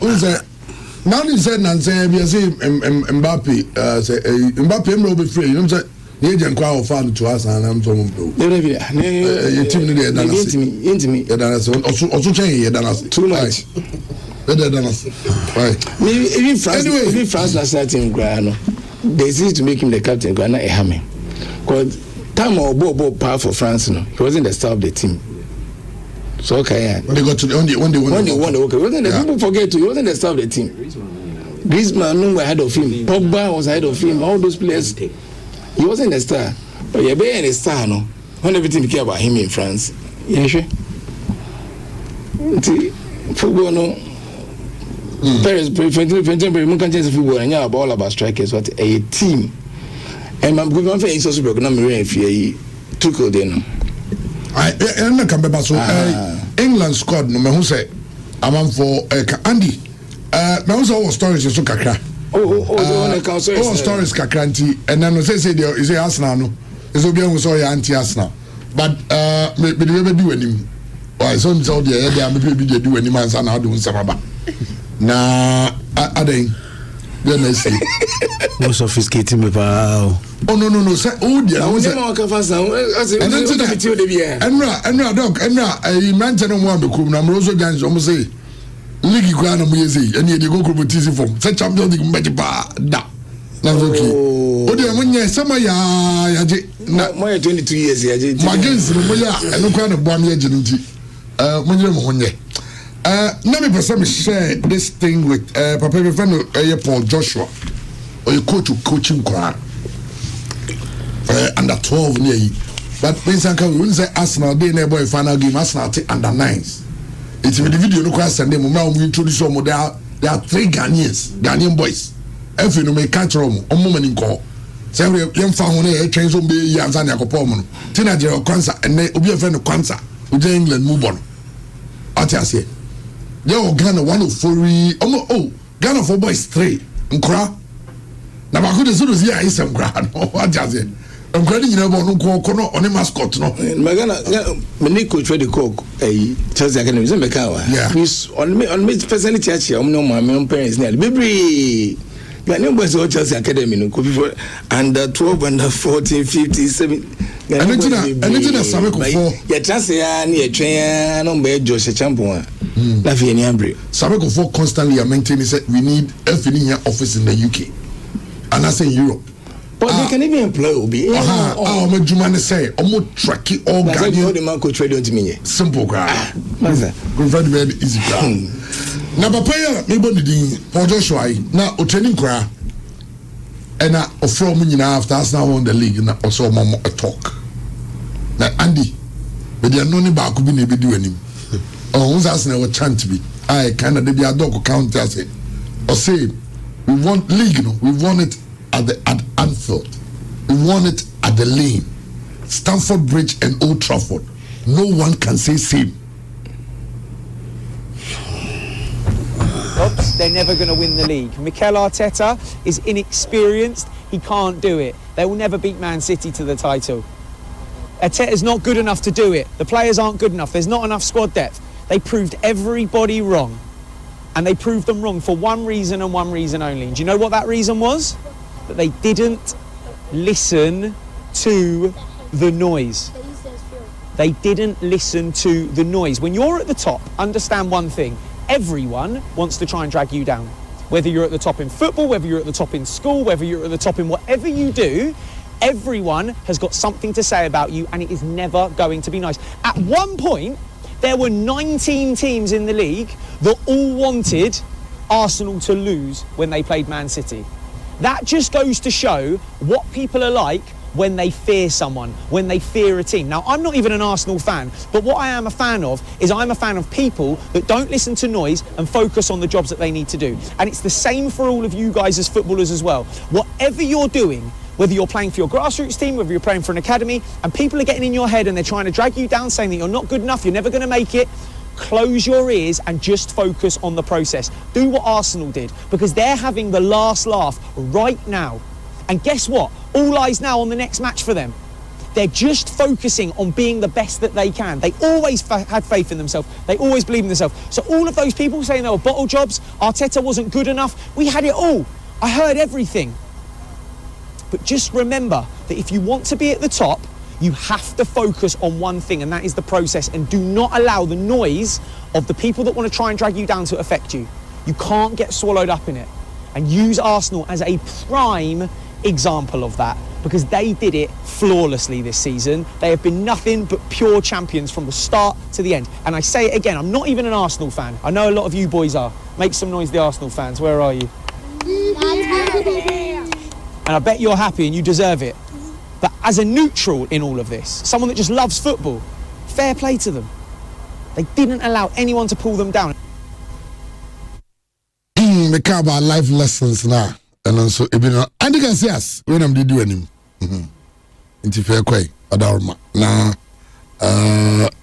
Now he said Nancy be say Mbappe say Mbappe will be free. You know say the agent crowd fan to us and I'm talking about. You team need to me. Also change too much. Right. Even France last team Grano. They used to make him the captain Grana Ehame. Because time or Bobo power for France no. He wasn't the star of the team. So okay. When they got to when they won the wasn't the people forget to he wasn't the star of the team. Griezmann no ahead of him. Pogba was ahead of him. All those players. He wasn't a star, but you're being a star, no? When everything became about him in France, yeah, sure. Football, no. Paris, for example, we can't change football, and you're all about strikers, but a team. And I'm going to say, it's also broken. I'm really if took it then. I come back so England squad, no, who say, I'm for Andy. My also stories is so kakra. The one that counts stories kakranti and then say there is Arsenal no It's obi an so ya anti Arsenal. But me never do anim. Why so so there me be do anim ansa na do nsama ba. Na aden then I say no sophisticated me pa. Oh no say oh dear I was Enra dog enra man no mo abekum na mrozo jans o mo say league kwa na mo yezi ene dey go competition form say champions league mbeti pa da na okay o dey mo nya sama ya je na mo 22 years ya je magains no mo ya eno kwa na bo am ya je nti mo nyere mo honye na me person share this thing with papa me friend Paul Joshua or you coaching kwa under 12 near you but when sanka we say Arsenal dey na boy final game Arsenal take under 9s. It's with the video no kwa send them we introduce them there are 3 Ghanaian boys every no make catch them omo mani nko say we yem fa ho na e twen so be yi ansa na akopom no teenager kwanza and obi e friend kwanza we England move on atiase yo Ghana 104 oh Ghana for boys 3 nkra na ba ko de so do zi ai sem nkra no atiase nkra ni nyina bo no ko no on mascot no magana me coach we the cook Chelsea Academy say me ka wa on me personally church am no my parents na baby Ghanaian boys of Chelsea Academy no ko before under 12 under 14 15 7 anything that Sameko for ya chance ya na ya twen no be Josh champion na fi any ambre Sameko for constantly maintaining say we need a office in the UK and I say in Europe. But they can even employ Obi. I'm a Jumane say, I'm track it all Ghanaian. The man coach radio to me. Simple crowd. Very easy crowd. Now, Papa, maybe the Paul Joshua, now, o training crowd, and now, from me now after us now on the league, and also mama a talk. Now, Andy, but they are not about to be able to do any. Oh, who's asking our chance to be? I kind of be a dog count as it. Or say, we want league, no, we want it. At Anfield, we want it at the Lane, Stamford Bridge, and Old Trafford. No one can say same. They're never going to win the league. Mikel Arteta is inexperienced. He can't do it. They will never beat Man City to the title. Arteta's not good enough to do it. The players aren't good enough. There's not enough squad depth. They proved everybody wrong. And they proved them wrong for one reason and one reason only. And do you know what that reason was? That they didn't listen to the noise. They didn't listen to the noise. When you're at the top, understand one thing. Everyone wants to try and drag you down. Whether you're at the top in football, whether you're at the top in school, whether you're at the top in whatever you do, everyone has got something to say about you, and it is never going to be nice. At one point, there were 19 teams in the league that all wanted Arsenal to lose when they played Man City. That just goes to show what people are like when they fear someone, when they fear a team. Now, I'm not even an Arsenal fan, but what I am a fan of is I'm a fan of people that don't listen to noise and focus on the jobs that they need to do. And it's the same for all of you guys as footballers as well. Whatever you're doing, whether you're playing for your grassroots team, whether you're playing for an academy, and people are getting in your head and they're trying to drag you down saying that you're not good enough, you're never going to make it, close your ears and just focus on the process. Do what Arsenal did, because they're having the last laugh right now. And guess what? All eyes now on the next match for them. They're just focusing on being the best that they can. They always had faith in themselves. They always believed in themselves. So all of those people saying they were bottle jobs, Arteta wasn't good enough, we had it all. I heard everything. But just remember that if you want to be at the top, you have to focus on one thing, and that is the process, and do not allow the noise of the people that want to try and drag you down to affect you. You can't get swallowed up in it. And use Arsenal as a prime example of that, because they did it flawlessly this season. They have been nothing but pure champions from the start to the end. And I say it again, I'm not even an Arsenal fan. I know a lot of you boys are. Make some noise, the Arsenal fans. Where are you? And I bet you're happy and you deserve it. But as a neutral in all of this, someone that just loves football, fair play to them. They didn't allow anyone to pull them down. We care about life lessons now. And also, and you can see us when I'm doing him. Into fair quay, Adarma. Nah,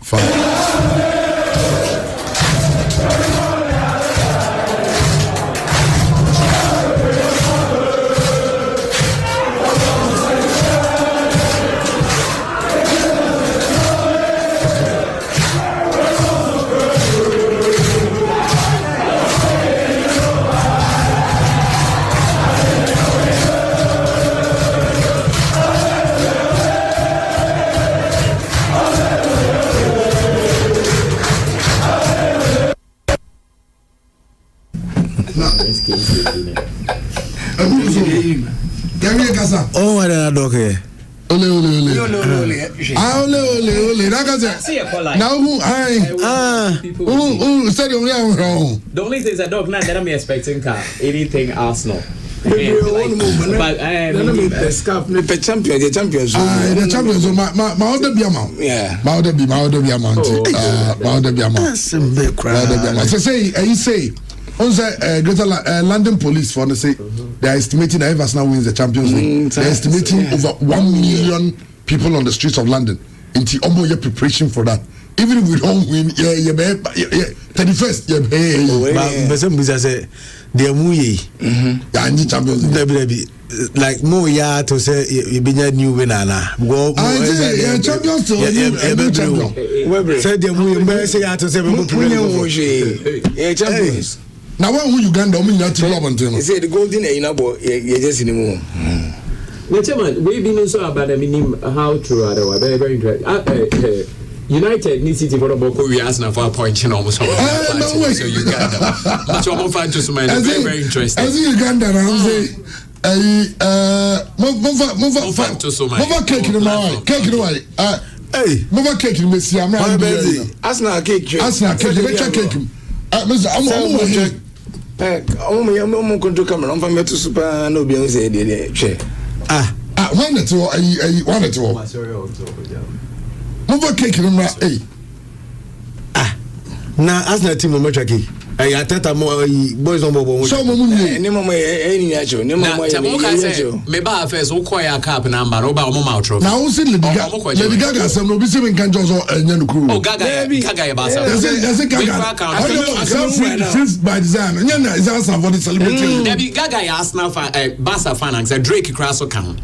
fine. Oh, I don't know. Ole. Now who said the only thing is that dog that I'm expecting anything Arsenal. But the champions. The champions. My other be amount. Yeah. My other be amount. So say. Also, Greater London Police for say they are estimating that if Arsenal wins the Champions League, they are estimating over 1 million people on the streets of London. Into almost your preparation for that. Even if we don't win, 31st, but some people say they are muye. Champions League. Like more to say you be a new winner now. Champions to champion. Say they muye to say champions. Now when Uganda not to club until you say the golden you just anymore. We've been so about how true very, very interesting. United needs to develop we ask for a point in almost all so Uganda. But you're fine to some very, very interesting. As Uganda I'm saying move cake in the way. Hey, move cake in Messi. I'm not Arsenal cake. I'm going to come on from to super no be say one at all. Move cake in the hey. Now Arsenal team no cake. I tell boys on bobo. So any Meba first o koya cap number o ba o ma outro. Now who said Lady Gaga some no be say can just nyanu Oh Gaga ya ba sa. There's a Gaga. Fifth by design. Nyana is Arsenal for the celebration. Debbie Gaga ya Arsenal fan Barca fan and say Drake crash so can.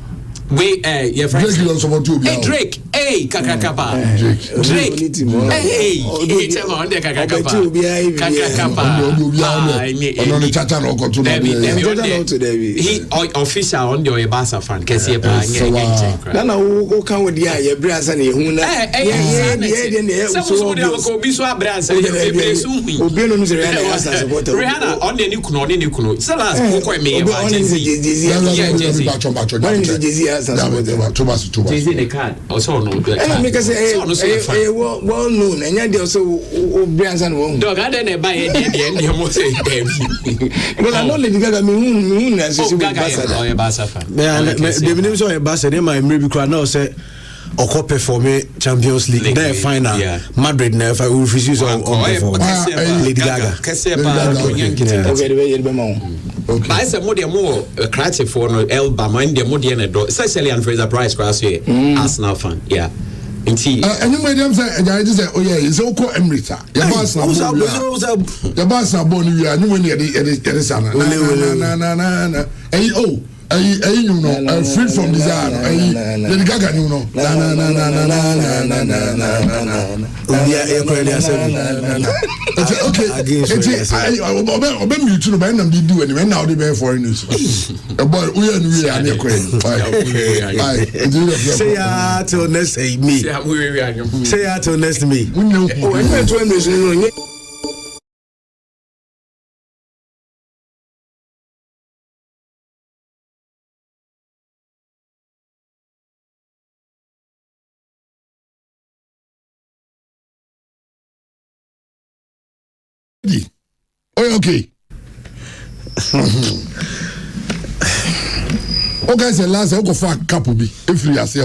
We your friend Drake kakakapa Drake hey tell on the kakakapa he official on the Barca fan kesi pa na na wo kan we dia ye bransa na ehun na so bi so abransa ye so hu obi no se Rihanna was supporter Rihanna on the ni kuno salas ko me Jay-Z the card also no the card because well known and they also brands and one dog I don't buy the almost say because I know Lady Gaga me as a Barca fan the name so Barca they might maybe cry now say or perform Champions League there final Madrid never refuse on Lady Gaga okay. But I said more creative for no album and the more especially on Fraser Price class here Arsenal fan and you made them say I just say oh yeah it's all called Emirates your boss are born you are no you know, free from desire. Lady Gaga, you know. Okay. You to buy them did do anyway. Now they buy foreign news. Boy, we are say till next me. Say till next me. Oh, okay. Okay, say last I go for a couple be if you are say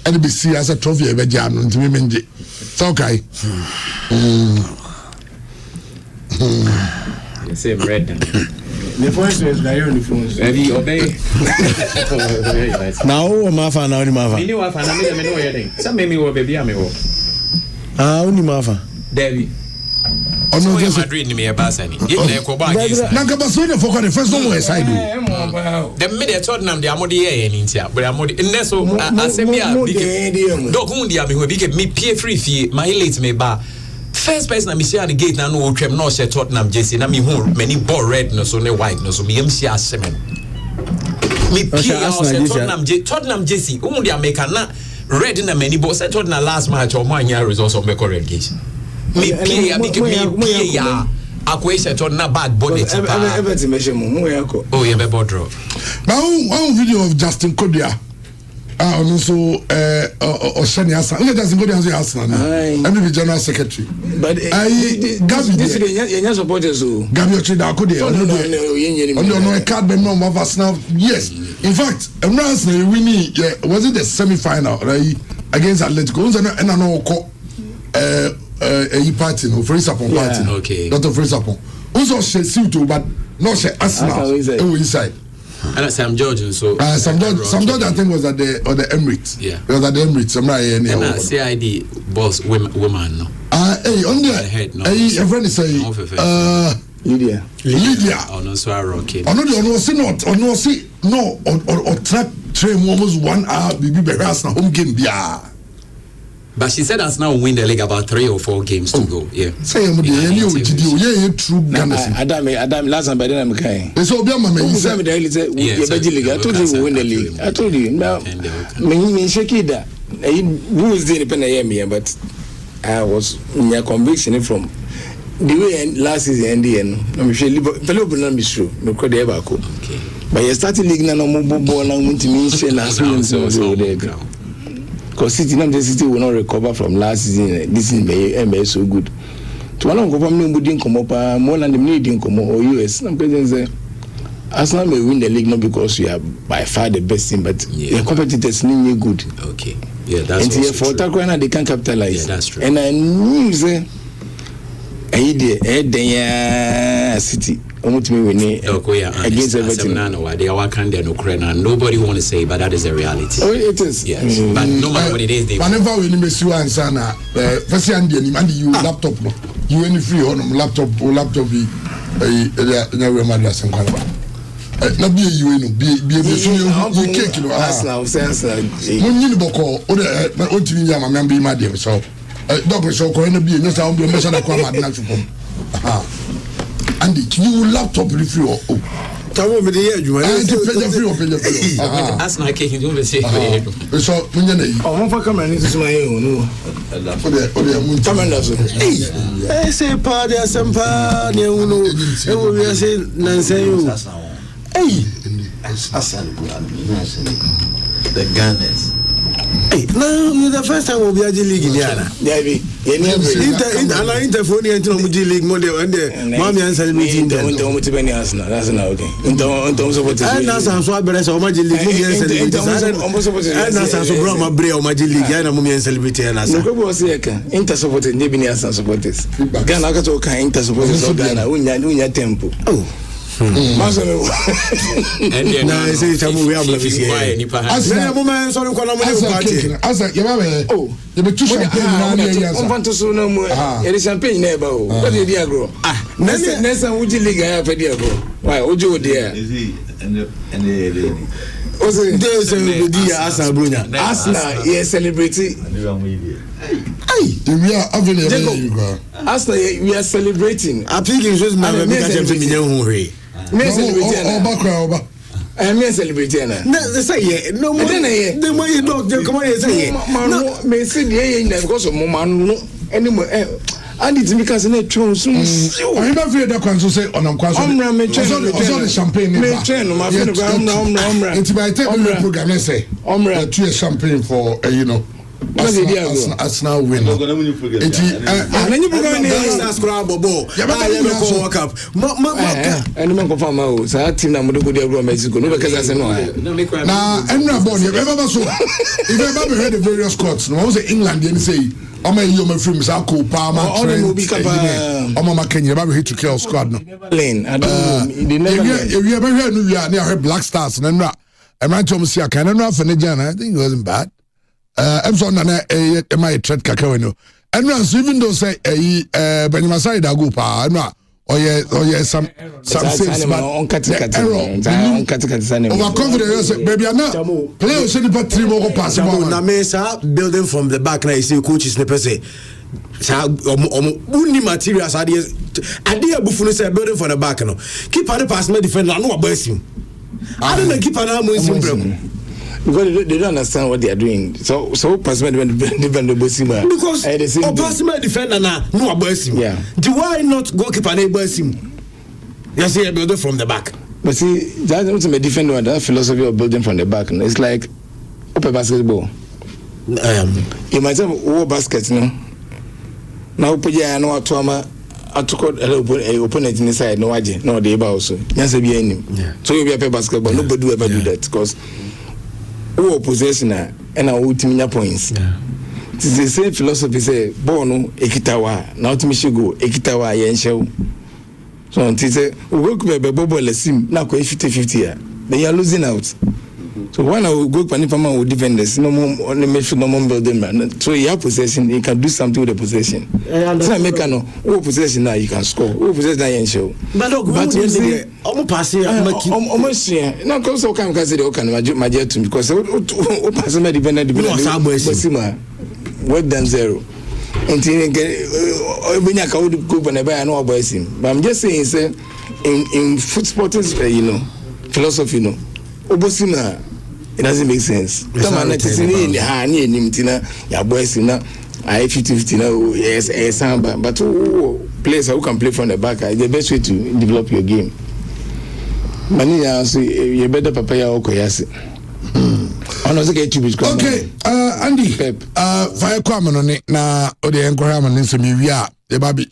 and be see as a trophy ever jam into me menje. It's okay. Same red. The voice is very on the phone. Very obey. Now, Mafa, now, Mafa. You know, I know anything. Some maybe will be a me. Only Mafa. Debbie. Oh no, just Madrid ni me Barcelona. You go back. Nanka Barcelona for the first one where side. The minute Tottenham the amodi here in India, but amodi neso asebia big. Dog hundi ami big me pay free fee my late me ba. First person me see at the gate na no trem no share Tottenham jersey na me hu many ball red no so ne white no so me MC asemen. Me pay Tottenham jersey hundi America na red na many ball say Tottenham last match or man year results of me correct case. Me pay ya Akwesha to na bad body tipa. Everton measure mo yako. Oh, yeah, be draw. Now, one video of Justin Kodia. And also, Oshani Hassan. Only Justin Kodia has Hassan. I'm general secretary. But Gabi, this is your supporters. Gabi Ochida Kodia. No, I can't remember of us now. Yes, in fact, Emirates winning. Was it the semi-final right against Atletico? And I know a party, no, Free Sapon party. Okay. Not a Free Sapon. Also, she suit to, but no, she Arsenal. Inside. And Sam George so Sam George I think was at the Emirates. Yeah. It was at the Emirates. I'm not here. And CID boss woman no. Hey, on there. Hey, a friend is saying Lydia. Oh no, so I rock it. Oh no, see no or trap train almost 1 hour bibi be Arsenal home game bia. But she said Arsenal will win the league about 3 or 4 games to go. Yeah. Say you yeah true Ghana. Adam last time by then I'm kind. So be my man say the league. I told you we win the league. I told you. Now me shake that. Who was the independent but I was in your conviction from the way last season ended. I'm sure Liverpool not be true. No could ever go. Okay. But you started league now more ball now to me last season. Because City will not recover from last season. This is so good. To one of them, we didn't come up more than the money didn't come or US. I'm going to say Arsenal may win the league not because we are by far the best team, but the competitors need good. Okay. Yeah, that's and also for Takrana they can capitalize. Yeah, that's true. And I knew say City. Against everything. Nobody want to say, but that is the reality. Oh, it is. Yes. But no matter what it is, they whenever we miss you and Sana, first and you laptop, you any free on laptop be never matters and not be you be cake. Arsenal, when you boko, or to me, I'm be my dear. So, Doctor Show, be no sound, be a mission of Kwama. Andy, you laptop review. Come on, you that's not cake. You say, so, oh, for come and this is my own. I say, party, some party, we say, Nancy. Hey, the Gunners. Hey, now the first time we'll be at the league in Ghana. Interphone into the league model and the mommy and celebrating that's now okay. In terms of what and that's so I better so much league and that's so Brahma Brea Magic League and Mummy and celebrating and as no was here inter supported Nebinias and supporters. Ghana got to inter supporters of Ghana, Unya Tempo. Oh. And then I say, we have as a woman, so as a oh, the two champagne to no more. It is champagne neighbor. What did you grow? Nessa would you league? I have a dear go. Why would you, dear? And there's a dear Asna Bruna. Asna, yes, celebrating. We are available. Asna, we are celebrating. I think it was my million. Me celebrating. No, say no more. The more you don't come on, say no. Me say the because of Mama anymore. And it's because in a throne soon. I'm not afraid that can say on the champagne. It's my table program. Let's say two champagne for you know. Arsenal win. And then you program the scrub ball. Yeah, walk up. And the man so that team na go there Mexico. No because I say no. Now, Emra Bond, you ever so if you ever heard the various courts, no one say England they say Oma you my film Sako Palmer Oma Kenya never hit to kill squad no. Lane. I don't know. You ever heard we are near Black Stars and Emra. Emra told me see I can not for I think it wasn't bad. I'm sorry, my threat kakaweno. And even though say Benjamin Side go pa, I'm not. Oh yeah, some sales man on katikati. Over confidence, baby, I'm not. Play should be 3 more passes. Na mesa building from the back. Na you see coaches ne pese. Sa uni materials ade abufunu say building from the back no. Keep on the pass me defend na no abasim. I don't keep an arm in break. Because they don't understand what they are doing. So Passima defend the Bosima. Because Passima defender now no Bosim. Yeah. Why not goalkeeper na Bosim? You see a builder from the back. But see, that's ultimate defender. That philosophy of building from the back. It's like open basketball. You might have war baskets, no. Now put ya no atoma atukọ opponent inside no waje no dey ba also. Nyanse bi anim. So you be a basketball. Nobody will ever do that because who possession and who team points. It's the same philosophy say ball no ekitawa na ultimate should go ekitawa yen show. So until say we go be ball sim na ko 50-50 then you are losing out. So when I go Panipama with defenders, no more on the midfield, no more building man. So you have possession, you can do something with the possession. So I make no possession now you can score. Possession now you show. But you see, almost passing, almost yeah. No, because so can say the can my to because passing my defender work than zero. And when I can go and I know about him. But I'm just saying, say in foot sporting, philosophy, Obosima. It doesn't make sense. Come on, let's see in the hand, your boys in a 50-50 now, yes, but players who can play from the back are the best way to develop your game. Many you better prepare your koyasi. Okay, Andy, fire comment on it now, or the encouragement in some area. The baby,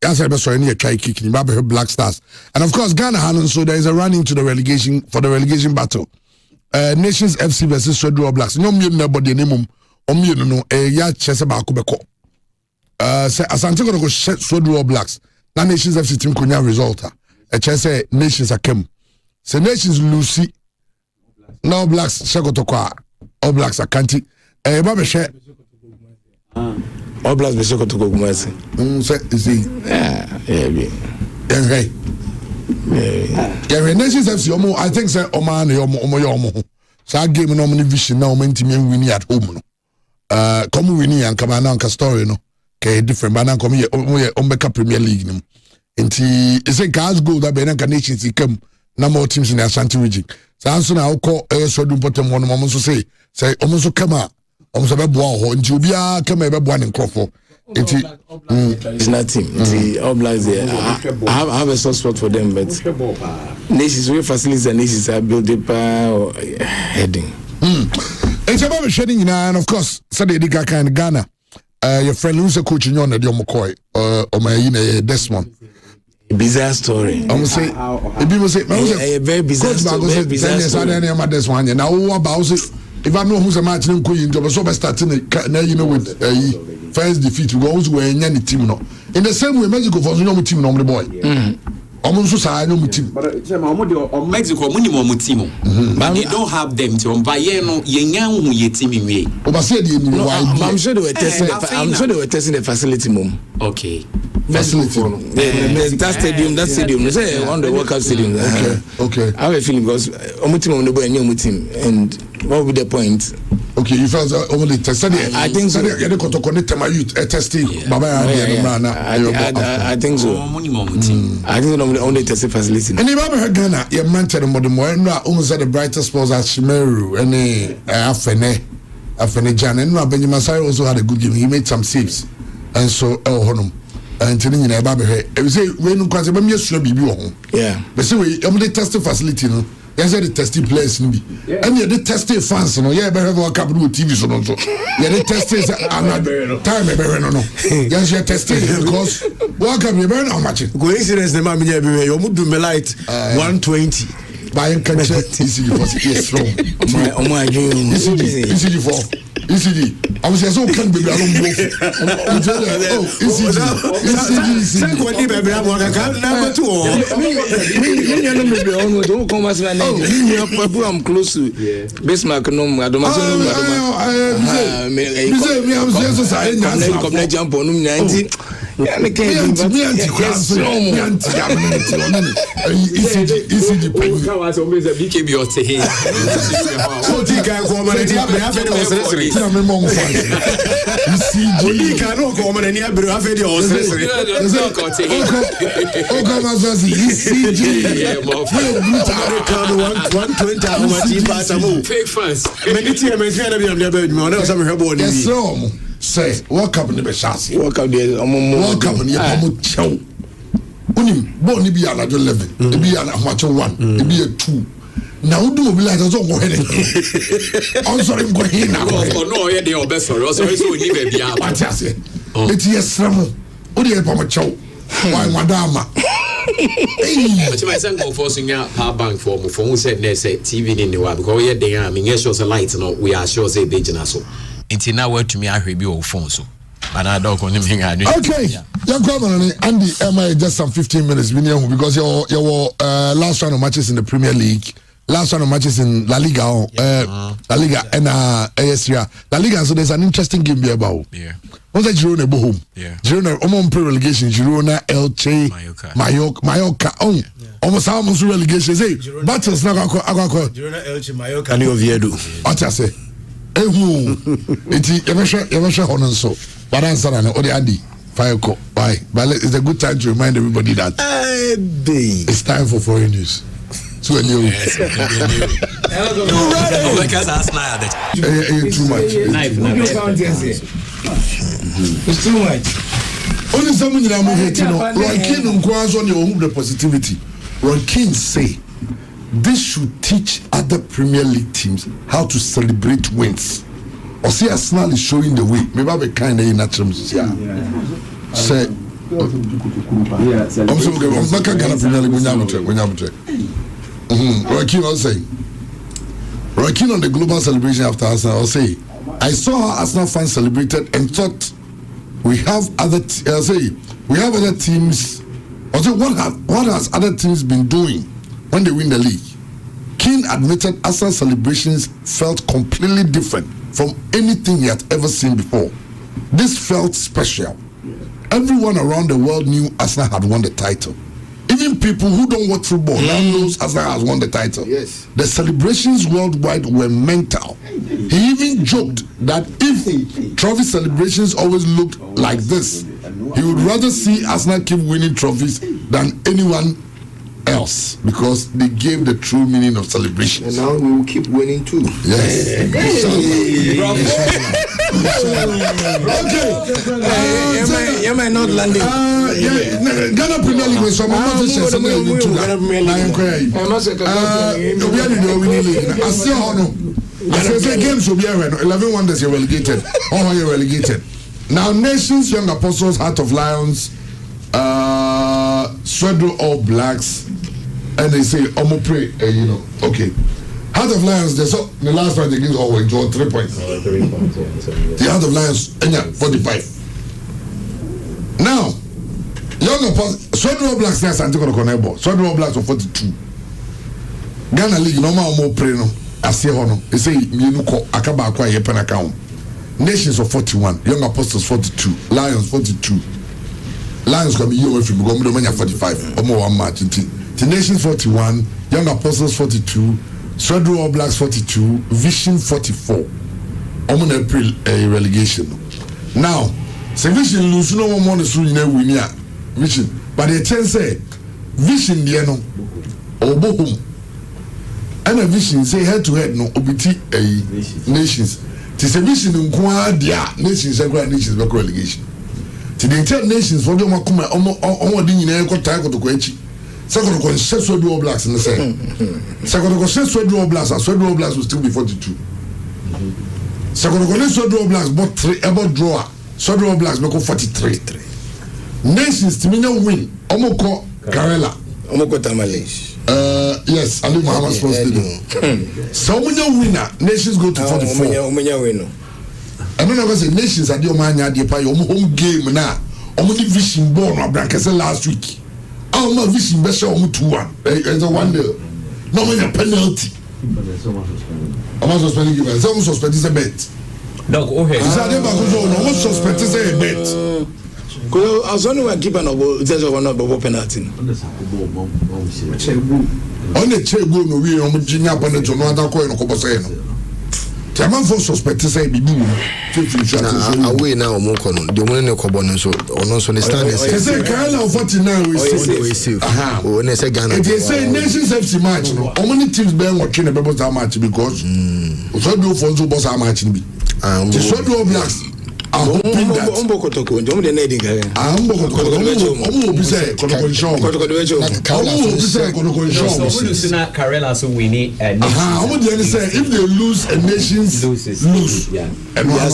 as I was saying, try kicking Baby Black Stars. And of course, Ghana Hanan, so there is a running to the relegation for the relegation battle. Nations FC versus Swedro Blacks. No me nobody name no ya chese ba akobeko. Say asante go Swedro Blacks. Na Nations FC team konya result. Chese Nations akem. Say Nations Lucy. Now Blacks shekotokwa. All Blacks akanti. Ba be she. All Blacks be shekotokwa gumase. Say is yeah. Yeah, Nations FC I think say Oman yomo. So game no many vision now team winning at home no. Come winning and come na nka story no. Ke different but na come here Ombeka Premier League no. Enti e say gas goal that be na Nations come na more teams in the Ashanti region. So answer na ukọ so do bottom one mo so say omo so come a omo so be boa ho nti obi a come e be boa ne nkrofo. It's nothing. All Blacks there. I have a soft spot for them, but Nations way facilities and Nations are built up heading. It's about shedding and of course, Saturday Dika kind of Ghana. Your friend who's a coach in your McCoy or my Desmond. Bizarre story. I'm say people say a very bizarre story. Now about it. If I know who's a match in Queen, so by starting with first defeat, we go also any team no. In the same way, Mexico for no team no the boy. Almost so I know team. But Mexico minimum team. But they don't have them to buy no yenyan ye team in I'm sure they were testing. I'm sure they were testing the facility mom. Okay. Facility. That stadium. They say on the World Cup stadium. Okay. I have a feeling because team on the boy and new team and what would be the point? Okay, you felt only tested. I think so. You got to connect to my youth testing. I think so. I think only testing facility. And if I heard Ghana, you mentioned more than one. Almost at the brightest sports at Shimeru and Afene Jan and Benjamin Sari also had a good game. He made some saves, and so Honum. And telling you about it, we say when because I'm just be home. Yeah, but so we only testing facility. No, yes, the testing players no be. And you the testing fans. No, yeah, better go cap with TV so no. Yeah, the testing time no. Yes, you testing because what can you burn how much? Coincidence the man everywhere. You must do me light 120. Buying country easy for it's strong. Oh my God, easy for. ECD. I was so can be alone both. ECD. Secondly, baby, I'm number 2. I'm close to Bismarck. No, I don't know. Yeah, me can't. Me anti class. Me anti. Easy. How was always a BKB or say? So you can come and have any accessory. Me mom fight. You cannot come and have any accessory. Oh, come on, ECG. Yeah, more 120 how much he pass a move. fake fans. Many teams are going to be on the bed. No, some have been. Yes, so say, walk up in the Beshasi. Walk up there. Walk up in the Amucho. Unim, born to be another 11, to be an amateur 1, to be a 2. Now, do we like us all go ahead? I'm sorry, go ahead now. No, yeah, they are best. Also, so we need to be out. It's yes, Ramo. What do you have a chow? Why, Madama? But my son go forcing out power bank for me. For who said they say TV in the world because yeah, they are. I mean, yes, shows a light. No, we are sure say they so. Until now, what to me, I hear your phone so. But I don't want him. Okay, young Commander Andy, am I just some 15 minutes? Because your last round of matches in the Premier League. Last round of matches in La Liga, La Liga and ASR. La Liga, so there's an interesting game here about. Yeah. What's that Girona go home? Yeah. Girona, pre-relegation. Girona, Elche, Mallorca. Oh, almost almost relegation. Say, battles now. Girona, Elche, Mallorca, and Oviedo. What I say? It's ever sure on so. But answer and all the Andy. Fire call. Bye. But it's a good time to remind everybody that it's time for foreign news. So too much. It's too much. Only someone in our movie, Roy Keane inquires on your the positivity. Roy Keane say this should teach other Premier League teams how to celebrate wins. Or see Arsenal is showing the way. Maybe I'll be kind of in that terms. Yeah. Say. I'm so okay. I'm not going to Premier League when you Roy Keane was saying. Roy Keane on the global celebration after Arsenal was saying, I saw how Arsenal fans celebrated and thought we have other teams. I say what has other teams been doing when they win the league? Keane admitted Arsenal celebrations felt completely different from anything he had ever seen before. This felt special. Everyone around the world knew Arsenal had won the title. Even people who don't watch football now knows Arsenal has won the title. Yes. The celebrations worldwide were mental. He even joked that if trophy celebrations always looked like this, he would rather see Arsenal keep winning trophies than anyone else because they gave the true meaning of celebration. And now we will keep winning too. Yes. Okay. Am I not landing? Ghana Premier League was some competition. I say games will be 11 wonders you're relegated. All you're relegated. Now Nations, Young Apostles, Heart of Lions, Swedro All Blacks, and they say Omopre, okay. Heart of Lions, the last round they give enjoy 3 points. 3 points, yeah. The Heart of Lions, 45. Now, Young Apostles, Swedro All Blacks, next Antico Conebo. Swedro All Blacks of 42. Ghana League, no more Omopre, no. I say hono. They say Minuko Akaba Akwa Yepen account. Nations of 41, Young Apostles 42, Lions 42. Lions can be you away from Gomdomania 45, or more one match. The Nations 41, Young Apostles 42, Swedro All Blacks 42, Vision 44. On April relegation. Now, say Vision lose no more than soon in win ya. Vision. But the chance say Vision Diano or Bohum. And a Vision say head to head no obiti Nations. Tis a Vision in Quadia Nations and Grand Nations back relegation. To the entire Nations for them come on in a tackle to Quenchi. Second of all, Swedro Blacks in the same. Second of all, Swedro Blacks and Swedro Blacks will still be 42. Second of all, Swedro Blacks bought 3 about draw. Swedro Blacks make 43. Nations to me no win. Omoko Karela. Omoko Tamales. Yes, Ali Muhammad Stadium. So when you winner, Nations go to 44. I don't know what say Nations are the Omania de Pay home game now. Omoni Vision born or Brankase last week. Oh my Vision best show 2-1. It's a 1-0. No man a penalty. I'm not suspending you. Someone suspended a bet. No, okay. Is that ever goes on? What suspended a bet? Because I was only one keeper no just one of penalty. On the Chego no we Jinya Panet no other coin no Coboseno. Taman for suspect say be away now Moko no the one no Cobon so on so stand say Kala 49 we safe. Oh na say Ghana. They say Nations FC match no. How many teams been watching the Bebos match because so do for so boss match be. So do Blacks. I'm hoping that Ombokotoko ndio mde nedi kale. Ombokotoko obise Kodokonshon. Lose na Karela so we need a nation. Say if they lose a nations lose. Yeah. And we are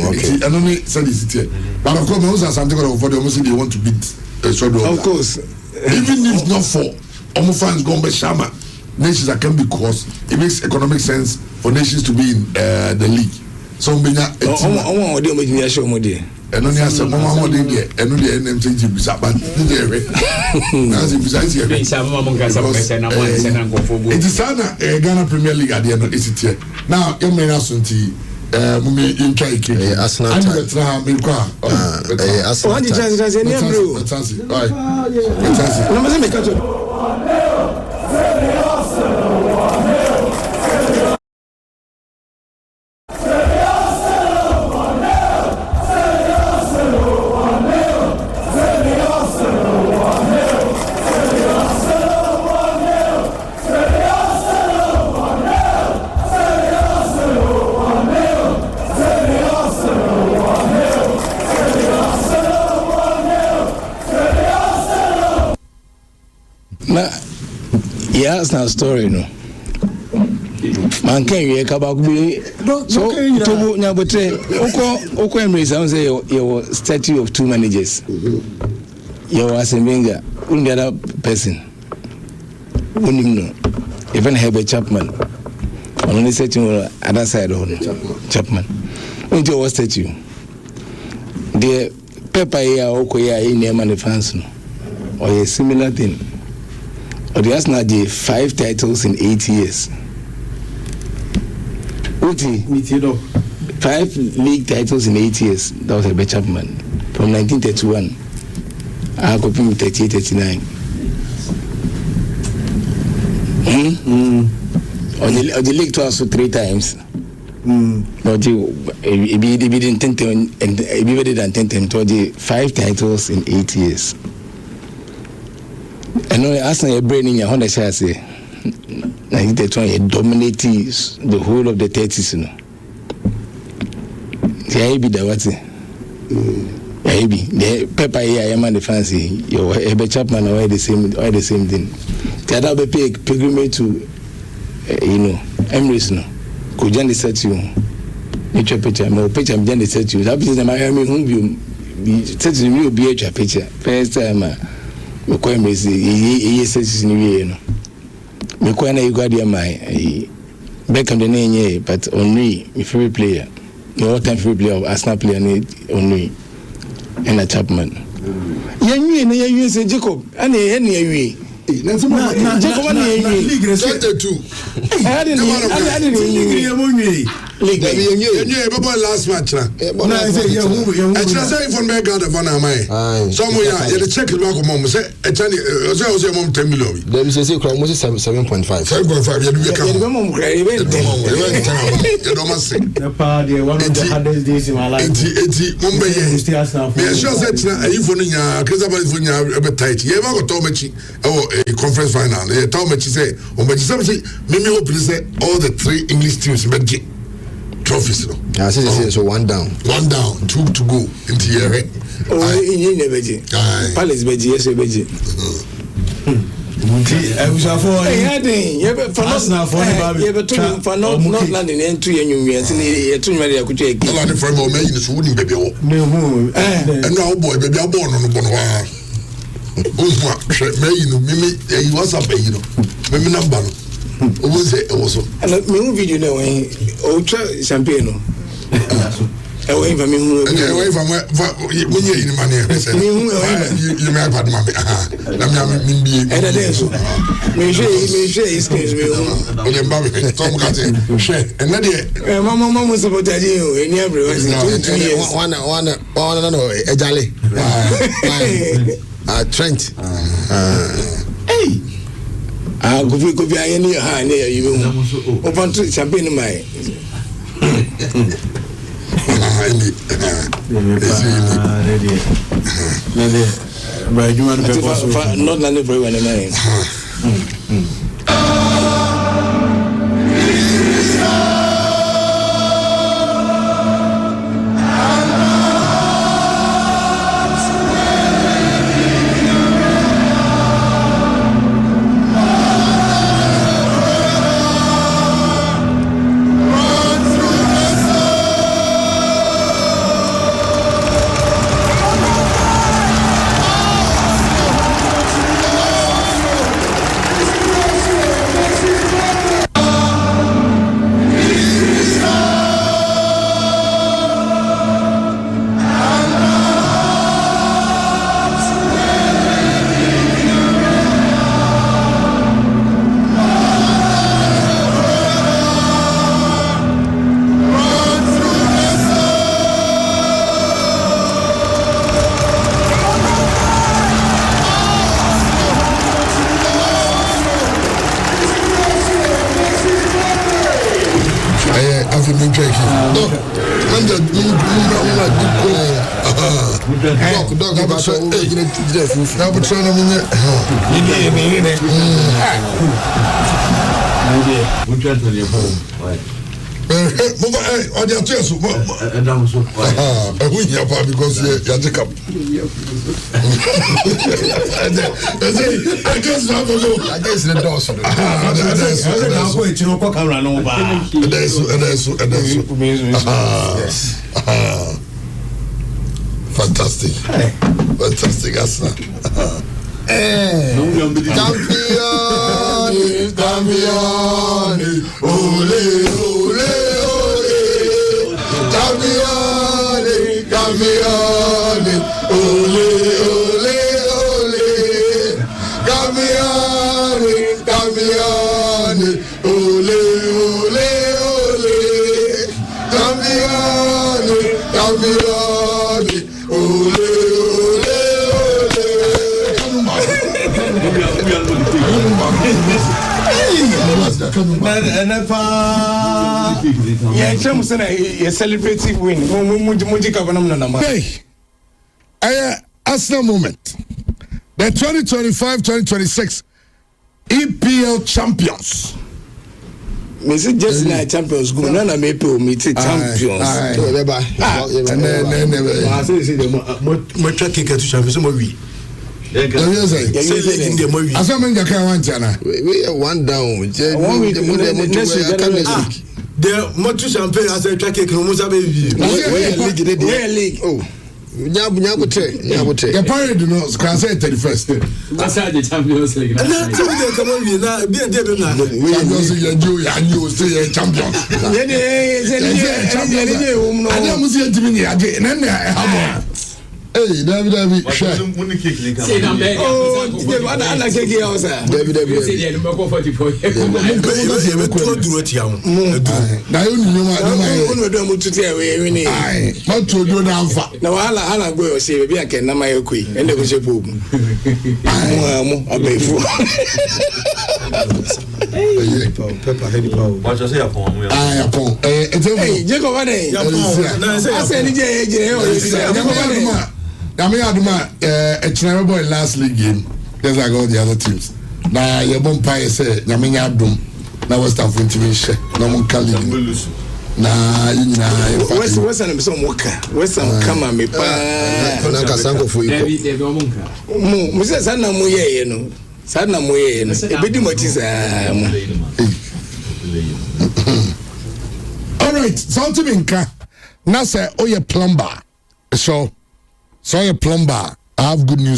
okay. And only say this here. But of course those are something for them say they want to beat of course. Even if not for Omo fans go be Shama. Nations that can be caused. It makes economic sense for nations to be in the league. So menya omo ode omo jinya show mo de eno ni ase mo de de eno de enem change bisa ba de re na se bisa se re bisa mo mo kasa mo kasa na mo se na nkofo bu it is sana Ghana Premier League ade no isitie now e me na sunti mo me inka ike Arsenal and betra me kwa Arsenal one chance ni bro chance right chance no me se me kacho Arsenal story no man can you kaba be so to nyabotre oko embrace am say your statue of two managers you was a winger the other person unim no even Herbert Chapman on the statue other side of Chapman until was statue the Pepper here oko here in the fans no or a similar thing. The Arsenal did 5 titles in 8 years. Uti, 5 league titles in 8 years. That was a better Chapman. From 1931, I got him 38-39. On the league twice 3 times. But he didn't think and he didn't think to 5 titles in 8 years. And no, Arsenal a brain in your Honda chassis. 1931 dominated the whole of the 30s. You know. Yeah, be the what? Yeah, be the Pepper here. I am on the fancy. You Herbert Chapman are the same thing. The other pilgrimage to Emirates no. Could Johnny set you? Nature picture. My picture. I'm Johnny set you. That is the Miami whom you set you be a picture. First time. Me kwa mbezi ye sesi ni wie no me kwa na igwadi my Beckham de nenye but only my favorite player the all time favorite player of Arsenal player only and a Chapman yenwie se Jacob ani yenwie Jacob ani yenwie league 32 league baba last match na say from back out of na mai somewhere you check it back mom say actually say mom 10 million there is say crowd must 7.5 you do come mom cry you don't must say the party one of the hardest days in my life mom be me sure say na if no nya Christopher if nya be tight you ever go to match conference final you tell me say on be say me hope say all the 3 English teams be trophies no. I say so one down, 2 to go into here. Oh, in beji. Palace beji, yes beji. Asafo for Arsenal for the for not landing into you and you to me ya kuche. No land from me in so wouldn't baby. No. And now boy baby I born on bonwa. Ozwa me you me you was up you know. Me number no. Also. And me video na when ultra champagne no. away from me who away from when you in money. You may have had money. And I did so. May share his case. Tom got it. Share. And then Mamma was about to you in every one, a jolly. Trent. Hey. Could be any high near you. Open to champagne in my. But you want to not none of everyone in mind. Fantastic. Fantastic, Asna. Champion, ole, ole, ole. Champion, champion, ole, ole, ole. Champion, champion, ole, ole, ole. Champion, champion, ole. Yeah, Chum said a celebrating win. Hey, Arsenal moment. The 2025-2026 EPL champions. Mr. Just like champions go on a maple meet champions. And then tracking to champions. I one down. The Motu champagne as a track baby. Where league? Oh. The parade do not scratch 31st. That's how the Champions League. And that's how they come on. Be a devil now. You say champions. Hey, David, share. Oh, I like it also. David. Now you know what to do now. Now I'll go say maybe I can na my queen and they go say boom. Pepper heady power. What you say upon? Upon. Hey, Jacob, I said it's never boy last league game. Just like all the other teams. Now your bumpire said, Yaminya Dum. Now what's that for intimation? No one can leave. Nah, what's some worker? What's some come on me? Sanko for you. Mr. Sana Moye, no. Sana Moye, no. A bit much is all right, something in car. Now say, oh, you're plumber. So you're plumber. I have good news